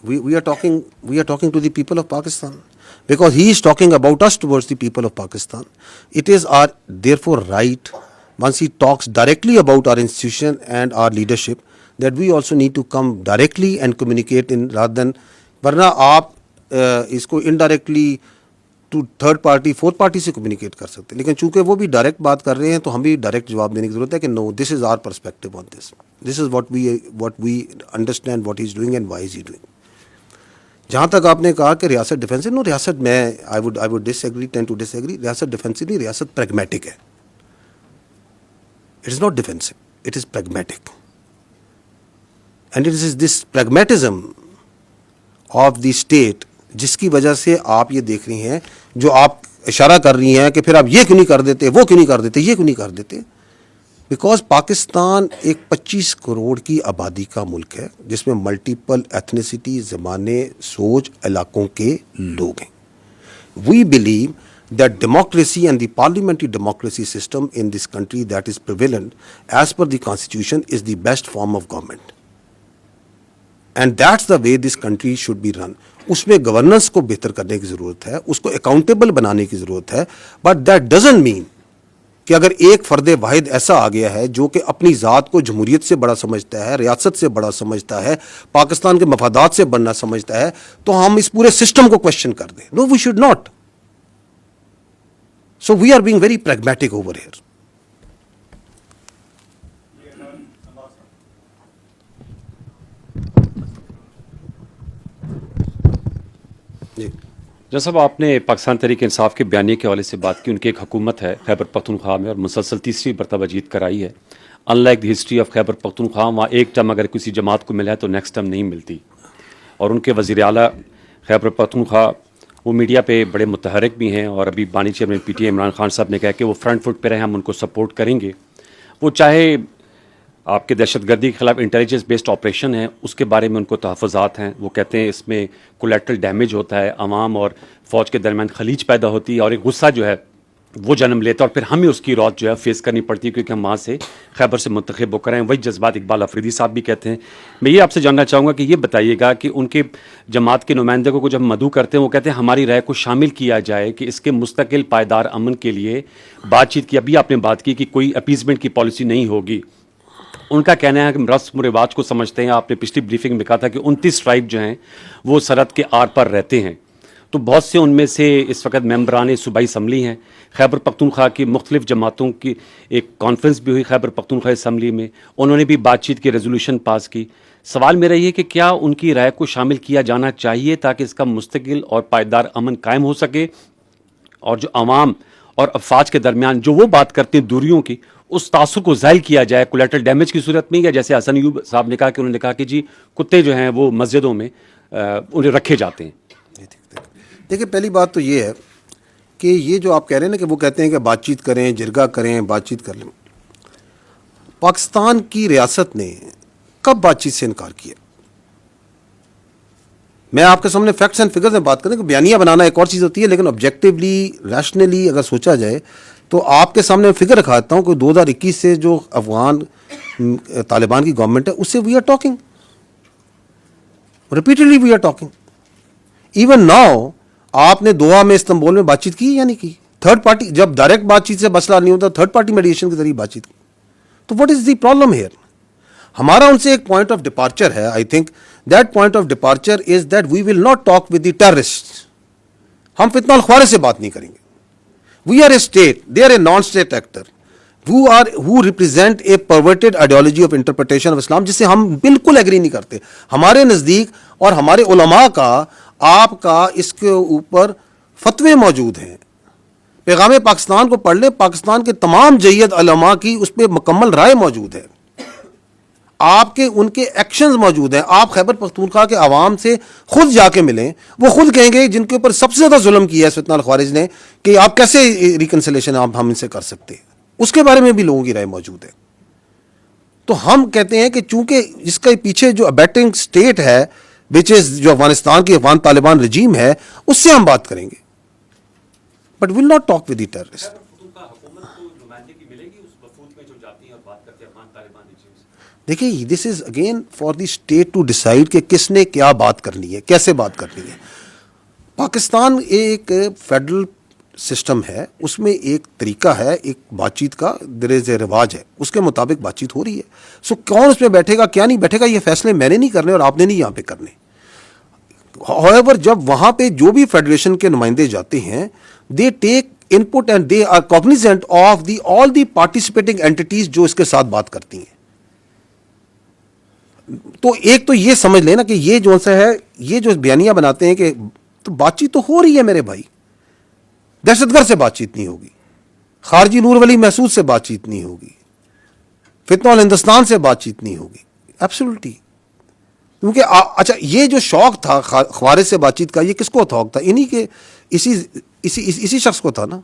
we are talking to the people of Pakistan, because he is talking about us towards the people of Pakistan. It is our therefore right, once he talks directly about our institution and our leadership, that we also need to come directly and communicate in rather than, ورنہ آپ اس کو indirectly to third party fourth party سے کمیونیکیٹ کر سکتے ہیں، لیکن چونکہ وہ بھی ڈائریکٹ بات کر رہے ہیں تو ہم بھی ڈائریکٹ جواب دینے کی ضرورت ہے کہ no, this is our perspective on this, this is what we understand what he is doing and why is he doing. جہاں تک آپ نے کہا کہ ریاست ڈیفینسو، نو، ریاست میں I would disagree, tend to disagree. ریاست ڈیفینسو نہیں، ریاست پریگمیٹک ہے. It is not defensive, it is pragmatic. And it is this pragmatism of the state جس کی وجہ سے آپ یہ دیکھ رہی ہیں، جو آپ اشارہ کر رہی ہیں کہ پھر آپ یہ کیوں نہیں کر دیتے، وہ کیوں نہیں کر دیتے، یہ کیوں نہیں کر دیتے. بیکاز پاکستان ایک 25 کروڑ کی آبادی کا ملک ہے جس میں ملٹیپل ایتھنیسٹی، زبانیں، سوچ، علاقوں کے لوگ ہیں. We believe that democracy and the parliamentary democracy system in this country that is prevalent as per the constitution is the best form of government, and that's the way this country should be run. اس میں گورننس کو بہتر کرنے کی ضرورت ہے، اس کو اکاؤنٹیبل بنانے کی ضرورت ہے. بٹ دیٹ ڈزنٹ مین کہ اگر ایک فرد واحد ایسا آ گیا ہے جو کہ اپنی ذات کو جمہوریت سے بڑا سمجھتا ہے، ریاست سے بڑا سمجھتا ہے، پاکستان کے مفادات سے بڑا سمجھتا ہے، تو ہم اس پورے سسٹم کو کوشچن کر دیں. No, we should not. So we are being very pragmatic over here. جیسا صاحب آپ نے پاکستان تحریک انصاف کے بیانیے کے حوالے سے بات کی، ان کی ایک حکومت ہے خیبر پختونخوا میں اور مسلسل تیسری مرتبہ جیت کرائی ہے. In like the history of Khyber Pakhtunkhwa, وہاں ایک ٹرم اگر کسی جماعت کو ملا ہے تو نیکسٹ ٹرم نہیں ملتی. اور ان کے وزیر اعلیٰ خیبر پختونخوا وہ میڈیا پہ بڑے متحرک بھی ہیں، اور ابھی بانی chairman P T I Imran Khan صاحب نے کہا کہ وہ فرنٹ فٹ پہ رہے، ہم ان کو سپورٹ کریں گے. وہ چاہے آپ کے دہشت گردی کے خلاف انٹیلیجنس بیسڈ آپریشن ہے، اس کے بارے میں ان کو تحفظات ہیں. وہ کہتے ہیں اس میں کولیٹرل ڈیمیج ہوتا ہے، عوام اور فوج کے درمیان خلیج پیدا ہوتی ہے، اور ایک غصہ جو ہے وہ جنم لیتا ہے، اور پھر ہمیں اس کی روت جو ہے فیس کرنی پڑتی ہے کیونکہ ہم وہاں سے خیبر سے منتخب ہو کر ہیں. وہی جذبات اقبال افریدی صاحب بھی کہتے ہیں. میں یہ آپ سے جاننا چاہوں گا کہ یہ بتائیے گا کہ ان کے جماعت کے نمائندے کو جب مدعو کرتے ہیں، وہ کہتے ہیں ہماری رائے کو شامل کیا جائے کہ اس کے مستقل پائیدار امن کے لیے بات چیت کی. ابھی آپ نے بات کی کہ کوئی اپیزمنٹ کی پالیسی نہیں ہوگی. ان کا کہنا ہے کہ رسم و رواج کو سمجھتے ہیں. آپ نے پچھلی بریفنگ میں کہا تھا کہ 29 ٹرائب جو ہیں وہ سرحد کے آر پر رہتے ہیں، تو بہت سے ان میں سے اس وقت ممبران صوبائی اسمبلی ہیں. خیبر پختونخوا کی مختلف جماعتوں کی ایک کانفرنس بھی ہوئی خیبر پختونخوا اسمبلی میں، انہوں نے بھی بات چیت کی ریزولوشن پاس کی. سوال میرا یہ کہ کیا ان کی رائے کو شامل کیا جانا چاہیے تاکہ اس کا مستقل اور پائیدار امن قائم ہو سکے، اور جو عوام اور افواج کے درمیان جو وہ بات کرتے ہیں دوریوں کی، اس تعصب کو زائل کیا جائے کولیٹرل ڈیمیج کی صورت میں، یا جیسے حسن ایوب صاحب نے کہا کہ انہوں نے کہا کہ جی کتے جو ہیں وہ مسجدوں میں انہیں رکھے جاتے ہیں. دیکھیں، پہلی بات تو یہ ہے کہ یہ جو آپ کہہ رہے ہیں نا کہ وہ کہتے ہیں کہ بات چیت کریں، جرگہ کریں، بات چیت کر لیں. پاکستان کی ریاست نے کب بات چیت سے انکار کیا؟ میں آپ کے سامنے فیکٹس اینڈ فگرز میں بات کریں کہ بیانیہ بنانا ایک اور چیز ہوتی ہے، لیکن آبجیکٹیولی ریشنلی اگر سوچا جائے تو آپ کے سامنے فگر رکھاتا ہوں کہ 2021 سے جو افغان طالبان کی گورنمنٹ ہے اس سے we are talking repeatedly, we are talking. Even now آپ نے دوحہ میں استنبول میں بات چیت کی یا نہیں کی؟ تھرڈ پارٹی جب ڈائریکٹ بات چیت سے مسئلہ نہیں ہوتا، تھرڈ پارٹی میڈیشن کے ذریعے بات چیت کی. تو what is the problem here? ہمارا ان سے ایک پوائنٹ آف ڈپارچر ہے. I think that point of departure is that we will not talk with the terrorist. ہم فتنہ الخوارے سے بات نہیں کریں گے. We are a state, they are a non state actor who represent a perverted ideology of interpretation of Islam جس سے ہم بالکل ایگری نہیں کرتے. ہمارے نزدیک اور ہمارے علماء کا آپ کا اس کے اوپر فتوے موجود ہیں. پیغام پاکستان کو پڑھ لیں، پاکستان کے تمام جید علماء کی اس پہ مکمل رائے موجود ہے. آپ کے ان کے ایکشنز موجود ہیں. آپ خیبر پختونخوا کے عوام سے خود جا کے ملیں, وہ خود کہیں گے جن کے اوپر سب سے زیادہ ظلم کیا ہے فتنہ الخوارج نے, کہ آپ کیسے ریکنسلیشن ہم ان سے کر سکتے ہیں. اس کے بارے میں بھی لوگوں کی رائے موجود ہے. تو ہم کہتے ہیں کہ چونکہ اس کے پیچھے جو ابیٹنگ اسٹیٹ ہے وچ از جو افغانستان کی افغان طالبان رجیم ہے, اس سے ہم بات کریں گے, but will not talk with the terrorist. دیکھیے this is again for the state to decide کہ کس نے کیا بات کرنی ہے, کیسے بات کرنی ہے. پاکستان ایک فیڈرل سسٹم ہے, اس میں ایک طریقہ ہے ایک بات چیت کا, دیر از اے رواج ہے, اس کے مطابق بات چیت ہو رہی ہے. سو کون اس میں بیٹھے گا کیا نہیں بیٹھے گا, یہ فیصلے میں نے نہیں کرنے اور آپ نے نہیں یہاں پہ کرنے. however جب وہاں پہ جو بھی فیڈریشن کے نمائندے جاتے ہیں, they take input and they are cognizant of the all the participating entities جو اس کے ساتھ بات کرتی ہیں. تو ایک تو یہ سمجھ لینا کہ یہ جو سا ہے, یہ جو بیانیہ بناتے ہیں کہ تو بات چیت تو ہو رہی ہے میرے بھائی, دہشت گرد سے بات چیت نہیں ہوگی, خارجی نور ولی محسود سے بات چیت نہیں ہوگی, فتنہ ہندوستان سے بات چیت نہیں ہوگی. ایبسولوٹلی. کیونکہ اچھا یہ جو شوق تھا خوارج سے بات چیت کا, یہ کس کو شوق تھا؟ انہی کے اسی شخص کو تھا نا.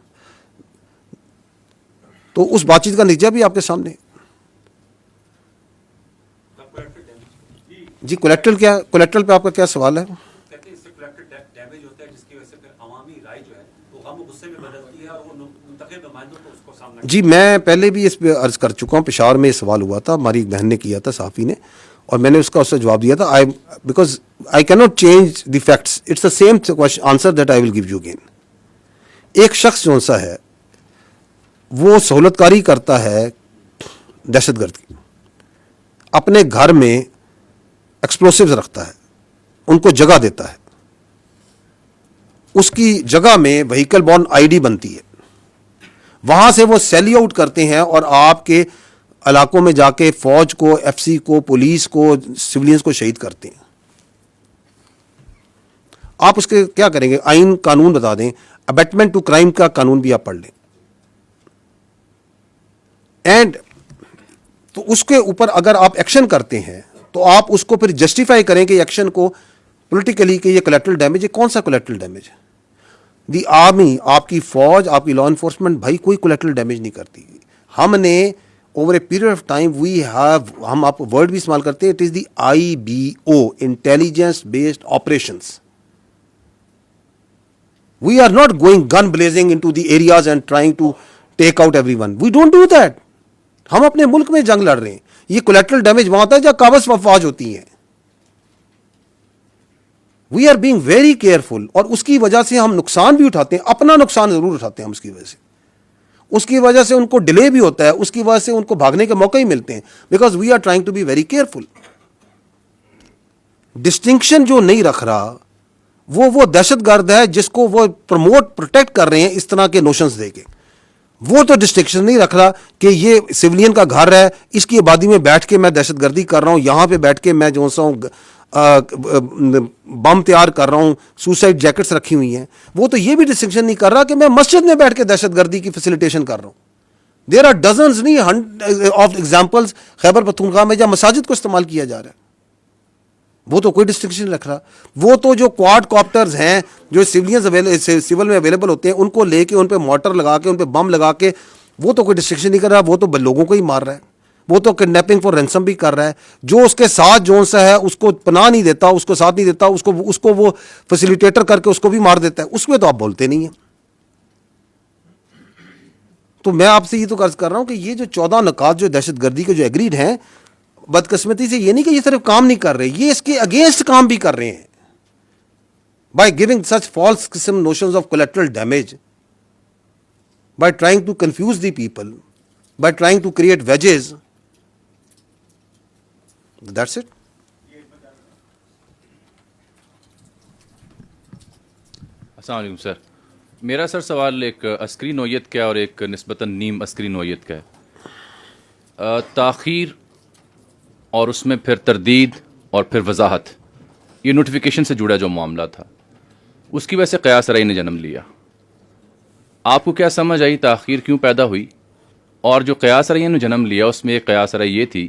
تو اس بات چیت کا نتیجہ بھی آپ کے سامنے. جی کولیکٹرل کیا, کولیکٹرل پہ آپ کا کیا سوال ہے؟ جی میں پہلے بھی اس پہ عرض کر چکا ہوں, پشاور میں یہ سوال ہوا تھا, ہماری ایک بہن نے کیا تھا صحافی نے, اور میں نے اس کا اس سے جواب دیا تھا. بیکاز آئی کی not change the facts, it's the same answer that I will give you again. ایک شخص جو سا ہے وہ سہولت کاری کرتا ہے دہشت گرد کی, اپنے گھر میں ایکسپلوسیوز رکھتا ہے, ان کو جگہ دیتا ہے, اس کی جگہ میں وہیکل بورن آئی ڈی بنتی ہے, وہاں سے وہ سیلی آؤٹ کرتے ہیں اور آپ کے علاقوں میں جا کے فوج کو, ایف سی کو, پولیس کو, سولینز کو شہید کرتے ہیں. آپ اس کے کیا کریں گے؟ آئین قانون بتا دیں, ابیٹمنٹ ٹو کرائم کا قانون بھی آپ پڑھ لیں, اینڈ تو اس کے اوپر اگر آپ ایکشن کرتے ہیں تو آپ اس کو پھر جسٹیفائی کریں کہ ایکشن کو پولیٹیکلی کہ یہ کولیٹرل ڈیمیج ہے. کون سا کولیٹرل ڈیمیج ہے؟ دی آرمی, آپ کی فوج, آپ کی لا انفورسمنٹ بھائی کوئی کولیٹرل ڈیمیج نہیں کرتی. ہم نے over a period of time we have, ہم آپ ورڈ بھی استعمال کرتے ہیں, it is the IBO, intelligence based operations. We are not going gun blazing into the areas and trying to take out everyone. We don't do that. ہم اپنے ملک میں جنگ لڑ رہے ہیں. یہ کولیٹرل ڈیمیج وہاں ہوتا ہے جہاں قابض افواج ہوتی ہیں. We are being very careful, اور اس کی وجہ سے ہم نقصان بھی اٹھاتے ہیں, اپنا نقصان ضرور اٹھاتے ہیں ہم اس کی وجہ سے. اس کی وجہ سے ان کو ڈیلے بھی ہوتا ہے, اس کی وجہ سے ان کو بھاگنے کے موقع ہی ملتے ہیں, because we are trying to be very careful. Distinction جو نہیں رکھ رہا وہ دہشت گرد ہے جس کو وہ پروموٹ پروٹیکٹ کر رہے ہیں اس طرح کے نوشنز دے کے. وہ تو ڈسٹنکشن نہیں رکھ رہا کہ یہ سویلین کا گھر ہے, اس کی آبادی میں بیٹھ کے میں دہشت گردی کر رہا ہوں, یہاں پہ بیٹھ کے میں جو سا ہوں بم تیار کر رہا ہوں, سوسائڈ جیکٹس رکھی ہوئی ہیں. وہ تو یہ بھی ڈسٹنکشن نہیں کر رہا کہ میں مسجد میں بیٹھ کے دہشت گردی کی فیسیلیٹیشن کر رہا ہوں. دیر آر ڈزنز نہیں آف ایگزامپلز خیبر پختونخوا میں جہاں مساجد کو استعمال کیا جا رہا ہے. وہ تو کوئی ڈسٹنکشن نہیں رکھ رہا. وہ تو جو کوارڈ کاپٹرز ہیں جو سول میں اویلیبل ہوتے ہیں, ان کو لے کے ان پہ موٹر لگا کے ان پہ بم لگا کے, وہ تو کوئی ڈسٹنکشن نہیں کر رہا. وہ تو لوگوں کو ہی مار رہا ہے. وہ تو کڈنیپنگ فار رینسم بھی کر رہا ہے. جو اس کے ساتھ جو سا ہے اس کو پناہ نہیں دیتا, اس کو ساتھ نہیں دیتا, اس کو وہ فیسیلیٹیٹر کر کے اس کو بھی مار دیتا ہے. اس میں تو آپ بولتے نہیں ہیں. تو میں آپ سے یہ تو عرض کر رہا ہوں کہ یہ جو 14 نکات جو دہشت گردی کے جو ایگریڈ ہیں, بدقسمتی سے یہ نہیں کہ یہ صرف کام نہیں کر رہے, یہ اس کے اگینسٹ کام بھی کر رہے ہیں. بائی گیونگ سچ فالس قسم notions of collateral damage, by trying to confuse the people, by trying to create wedges. That's it. السلام علیکم سر. میرا سر سوال ایک عسکری نوعیت کا اور ایک نسبتاً نیم عسکری نوعیت کا ہے. تاخیر اور اس میں پھر تردید اور پھر وضاحت, یہ نوٹیفیکیشن سے جڑا جو معاملہ تھا, اس کی وجہ سے قیاس رأی نے جنم لیا. آپ کو کیا سمجھ آئی تاخیر کیوں پیدا ہوئی؟ اور جو قیاس رأی نے جنم لیا اس میں ایک قیاس رأی یہ تھی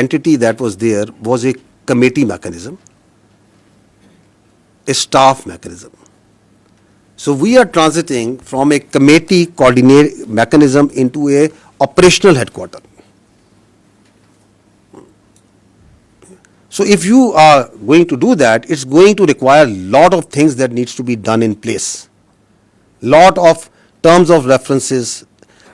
entity that was there was a committee mechanism, a staff mechanism. So we are transiting from a committee coordinate mechanism into a operational headquarter. So if you are going to do that, it's going to require a lot of things that needs to be done in place. Lot of terms of references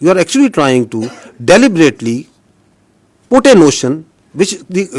you are actually trying to deliberately put a notion which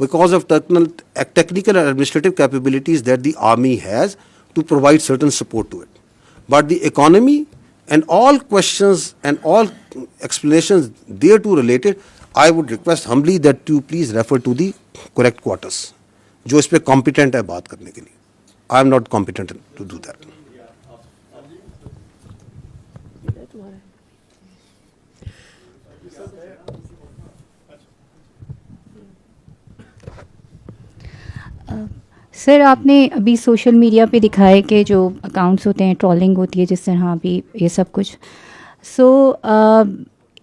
because of technical and administrative capabilities that the army has to provide certain support to it. But the economy and all questions and all explanations thereto related, I would request humbly that you please refer to the correct quarters, جو اس پہ competent ہے بات کرنے کے لیے. I am not competent to do that. سر آپ نے ابھی سوشل میڈیا پہ دکھائے کہ جو اکاؤنٹس ہوتے ہیں ٹرولنگ ہوتی ہے جس طرح ابھی یہ سب کچھ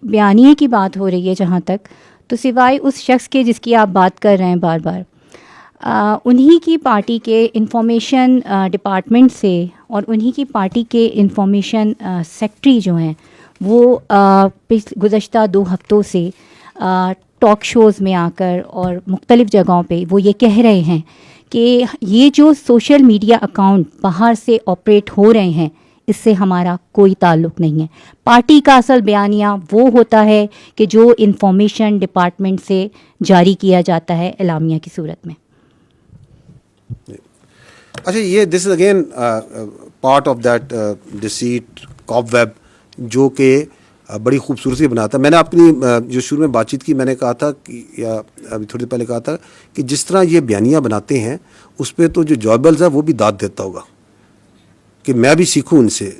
بیانیے کی بات ہو رہی ہے جہاں تک, تو سوائے اس شخص کے جس کی آپ بات کر رہے ہیں بار بار, انہی کی پارٹی کے انفارمیشن ڈپارٹمنٹ سے اور انہی کی پارٹی کے انفارمیشن سیکٹری جو ہیں وہ گزشتہ 2 ہفتوں سے ٹاک شوز میں آ کر اور مختلف جگہوں پہ وہ یہ کہہ رہے ہیں کہ یہ جو سوشل میڈیا اکاؤنٹ باہر سے آپریٹ ہو رہے ہیں اس سے ہمارا کوئی تعلق نہیں ہے. پارٹی کا اصل بیانیہ وہ ہوتا ہے کہ جو انفارمیشن ڈپارٹمنٹ سے جاری کیا جاتا ہے اعلامیہ کی صورت میں. اچھا, یہ this is again part of that deceit cobweb جو کہ بڑی خوبصورتی بناتا ہے. میں نے اپنی جو شروع میں بات چیت کی میں نے کہا تھا کہ یا ابھی تھوڑی دیر پہلے کہا تھا کہ جس طرح یہ بیانیہ بناتے ہیں اس پہ تو جو جوائبلز ہے وہ بھی داد دیتا ہوگا کہ میں بھی سیکھوں ان سے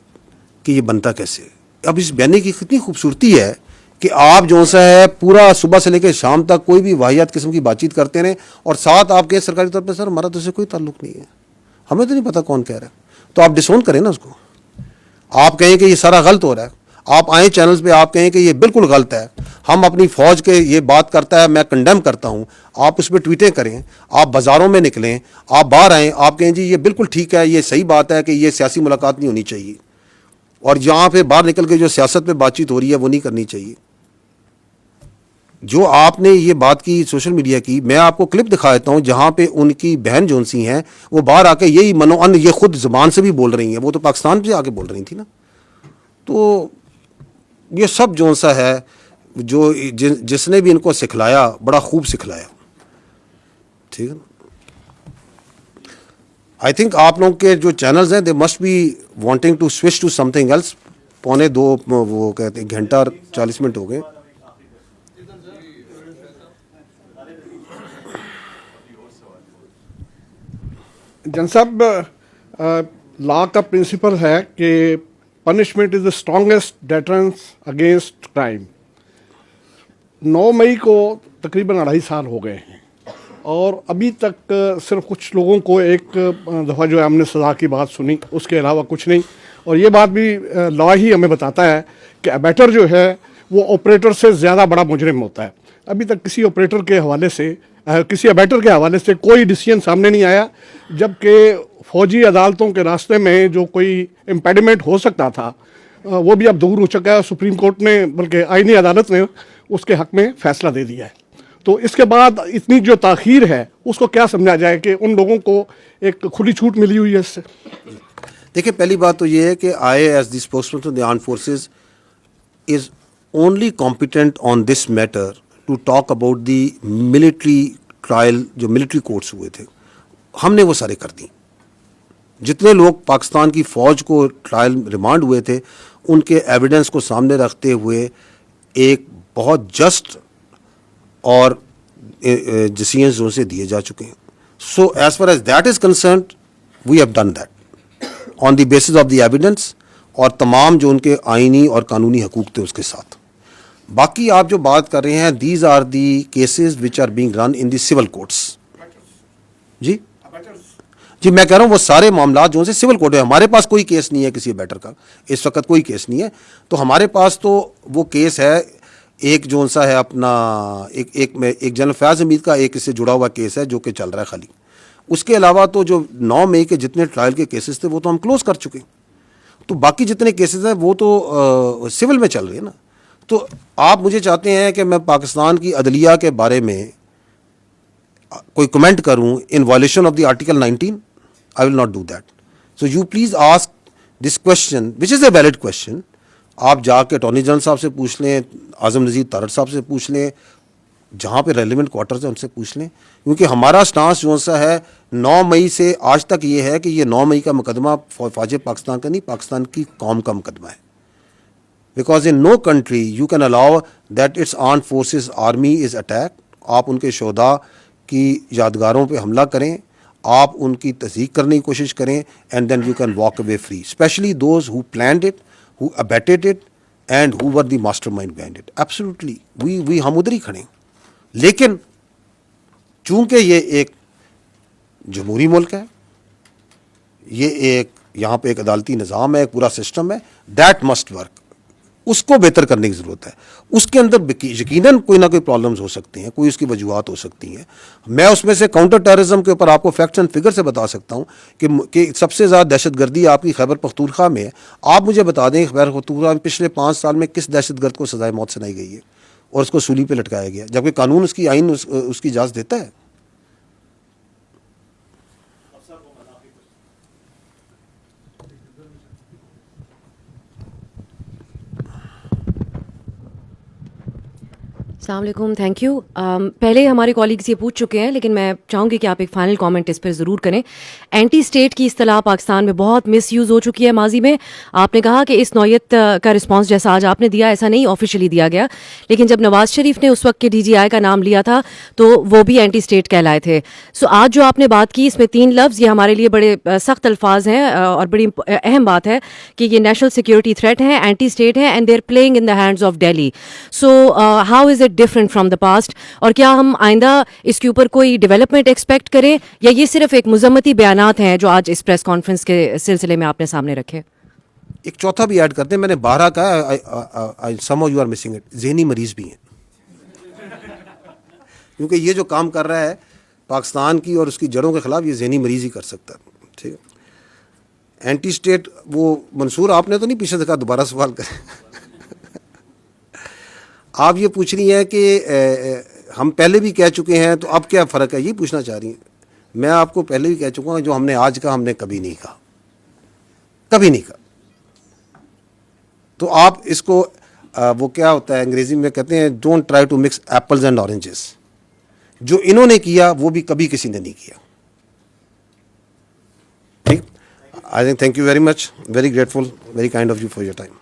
کہ یہ بنتا کیسے. اب اس بیانیے کی کتنی خوبصورتی ہے کہ آپ جو سا ہے پورا صبح سے لے کے شام تک کوئی بھی واحد قسم کی بات چیت کرتے رہیں اور ساتھ آپ کے سرکاری طور پہ سر ہمارا تو اس سے کوئی تعلق نہیں ہے, ہمیں تو نہیں پتہ کون کہہ رہا ہے, تو آپ ڈسون کریں نا اس کو. آپ کہیں کہ یہ سارا غلط ہو رہا ہے, آپ آئیں چینلز پہ آپ کہیں کہ یہ بالکل غلط ہے, ہم اپنی فوج کے یہ بات کرتا ہے میں کنڈیم کرتا ہوں, آپ اس پہ ٹویٹیں کریں, آپ بازاروں میں نکلیں, آپ باہر آئیں, آپ کہیں جی یہ بالکل ٹھیک ہے, یہ صحیح بات ہے کہ یہ سیاسی ملاقات نہیں ہونی چاہیے, اور جہاں پہ باہر نکل کے جو سیاست پہ بات چیت ہو رہی ہے وہ نہیں کرنی چاہیے. جو آپ نے یہ بات کی سوشل میڈیا کی, میں آپ کو کلپ دکھا دیتا ہوں جہاں پہ ان کی بہن جون سی ہیں وہ باہر آ کے یہی منوان یہ خود زبان سے بھی بول رہی ہیں, وہ تو پاکستان سے آ کے بول رہی تھی نا. تو یہ سب جون سا ہے جو جس نے بھی ان کو سکھلایا بڑا خوب سکھلایا, ٹھیک ہے نا. آئی تھنک آپ لوگوں کے جو چینلز ہیں they must be wanting to switch to something else. 1:45 وہ کہتے ہیں گھنٹہ 40 منٹ ہو گئے. جن صاحب, لا کا پرنسپل ہے کہ punishment is the strongest deterrence against crime. 9 مئی کو تقریباً 2.5 سال ہو گئے ہیں اور ابھی تک صرف کچھ لوگوں کو ایک دفعہ جو ہے ہم نے سزا کی بات سنی, اس کے علاوہ کچھ نہیں. اور یہ بات بھی لا ہی ہمیں بتاتا ہے کہ ابیٹر جو ہے وہ آپریٹر سے زیادہ بڑا مجرم ہوتا ہے. ابھی تک کسی آپریٹر کے حوالے سے کسی ابیٹر کے حوالے سے کوئی ڈیسیجن سامنے نہیں آیا, جبکہ فوجی عدالتوں کے راستے میں جو کوئی امپیڈمنٹ ہو سکتا تھا وہ بھی اب دور ہو چکا ہے. سپریم کورٹ نے بلکہ آئینی عدالت نے اس کے حق میں فیصلہ دے دیا ہے. تو اس کے بعد اتنی جو تاخیر ہے اس کو کیا سمجھا جائے کہ ان لوگوں کو ایک کھلی چھوٹ ملی ہوئی ہے اس سے؟ دیکھیں, پہلی بات تو یہ ہے کہ I as the spokesman of the armed forces is only competent on this matter to talk about the military trial جو ملٹری کورٹس ہوئے تھے. ہم نے وہ سارے کر دیں. جتنے لوگ پاکستان کی فوج کو ٹرائل ریمانڈ ہوئے تھے ان کے ایویڈنس کو سامنے رکھتے ہوئے ایک بہت جسٹ اور ڈیسیژنز جو سے دیے جا چکے ہیں. So as far as that is concerned we have done that on the basis of the evidence اور تمام جو ان کے آئینی اور قانونی حقوق تھے اس کے ساتھ. باقی آپ جو بات کر رہے ہیں these are the cases which are being run in the civil courts. جی میں کہہ رہا ہوں وہ سارے معاملات جو سے سول کورٹ ہے. ہمارے پاس کوئی کیس نہیں ہے کسی بیٹر کا, اس وقت کوئی کیس نہیں ہے. تو ہمارے پاس تو وہ کیس ہے ایک جو سا ہے اپنا ایک جنرل فیاض حمید کا ایک اس سے جڑا ہوا کیس ہے جو کہ چل رہا ہے خالی. اس کے علاوہ تو جو 9 مئی کے جتنے ٹرائل کے کیسز تھے وہ تو ہم کلوز کر چکے. تو باقی جتنے کیسز ہیں وہ تو سول میں چل رہے ہیں نا. تو آپ مجھے چاہتے ہیں کہ میں پاکستان کی عدلیہ کے بارے میں کوئی کمنٹ کروں ان violation of the article 19؟ I will not do that. So you please ask this question, which is a valid question. آپ جا کے اٹارنی جنرل صاحب سے پوچھ لیں, اعظم نذیر تارڑ صاحب سے پوچھ لیں, جہاں پہ ریلیونٹ کوارٹرز ہیں ان سے پوچھ لیں. کیونکہ ہمارا سٹانس جو سا ہے 9 مئی سے آج تک یہ ہے کہ یہ 9 مئی کا مقدمہ فوج پاکستان کا نہیں, پاکستان کی قوم کا مقدمہ ہے. because in no country you can allow that its armed forces army is attacked. آپ ان کے شہداء کی یادگاروں پہ حملہ کریں, آپ ان کی تصدیق کرنے کی کوشش کریں, and then you can walk away free, especially those who planned it, who abetted it, and who were the mastermind behind it. Absolutely we ہم ادھر ہی کھڑے ہیں. لیکن چونکہ یہ ایک جمہوری ملک ہے, یہ ایک یہاں پہ ایک عدالتی نظام ہے, ایک پورا سسٹم ہے, دیٹ مسٹ ورک. اس کو بہتر کرنے کی ضرورت ہے. اس کے اندر یقیناً کوئی نہ کوئی پرابلمز ہو سکتے ہیں, کوئی اس کی وجوہات ہو سکتی ہیں. میں اس میں سے کاؤنٹر ٹیررزم کے اوپر آپ کو فیکٹس اینڈ فگر سے بتا سکتا ہوں کہ سب سے زیادہ دہشت گردی آپ کی خیبر پختونخوا میں ہے. آپ مجھے بتا دیں خیبر پختونخوا میں پچھلے 5 سال میں کس دہشت گرد کو سزائے موت سنائی گئی ہے اور اس کو سولی پہ لٹکایا گیا, جبکہ قانون اس کی آئین اس کی اجازت دیتا ہے. السلام علیکم, تھینک یو. پہلے ہمارے کالیگس یہ پوچھ چکے ہیں, لیکن میں چاہوں گی کہ آپ ایک فائنل کامنٹ اس پر ضرور کریں. اینٹی اسٹیٹ کی اصطلاح پاکستان میں بہت مس یوز ہو چکی ہے ماضی میں. آپ نے کہا کہ اس نوعیت کا رسپانس جیسا آج آپ نے دیا ایسا نہیں آفیشلی دیا گیا, لیکن جب نواز شریف نے اس وقت کے ڈی جی آئی کا نام لیا تھا تو وہ بھی اینٹی اسٹیٹ کہلائے تھے. سو آج جو آپ نے بات کی اس میں 3 لفظ, یہ ہمارے لیے بڑے سخت الفاظ ہیں اور بڑی اہم بات ہے کہ یہ نیشنل سیکورٹی تھریٹ ہیں, اینٹی اسٹیٹ ہیں, and they are playing in the hands of Delhi. So how is it different from the past, اور کیا ہم آئندہ اس کے اوپر کوئی ڈیولپمنٹ ایکسپیکٹ کریں, یا یہ صرف ایک مذمتی بیانات ہیں جو آج اس پریس کانفرنس کے سلسلے میں آپ نے سامنے رکھے؟ ایک چوتھا بھی ایڈ کرتے ہیں, میں نے 12 کہا, some of you are missing it, ذہنی مریض بھی ہیں. کیونکہ یہ جو کام کر رہا ہے پاکستان کی اور اس کی جڑوں کے خلاف, یہ ذہنی مریض ہی کر سکتا ہے. ٹھیک ہے, اینٹی اسٹیٹ وہ منصور آپ نے تو نہیں پیچھے دیکھا, دوبارہ سوال کریں. آپ یہ پوچھ رہی ہیں کہ ہم پہلے بھی کہہ چکے ہیں تو اب کیا فرق ہے, یہ پوچھنا چاہ رہی ہیں. میں آپ کو پہلے بھی کہہ چکا ہوں, جو ہم نے آج کہا ہم نے کبھی نہیں کہا, کبھی نہیں کہا. تو آپ اس کو وہ کیا ہوتا ہے انگریزی میں کہتے ہیں don't try to mix apples and oranges. جو انہوں نے کیا وہ بھی کبھی کسی نے نہیں کیا. ٹھیک, I think thank you very much, very grateful, very kind of you for your time.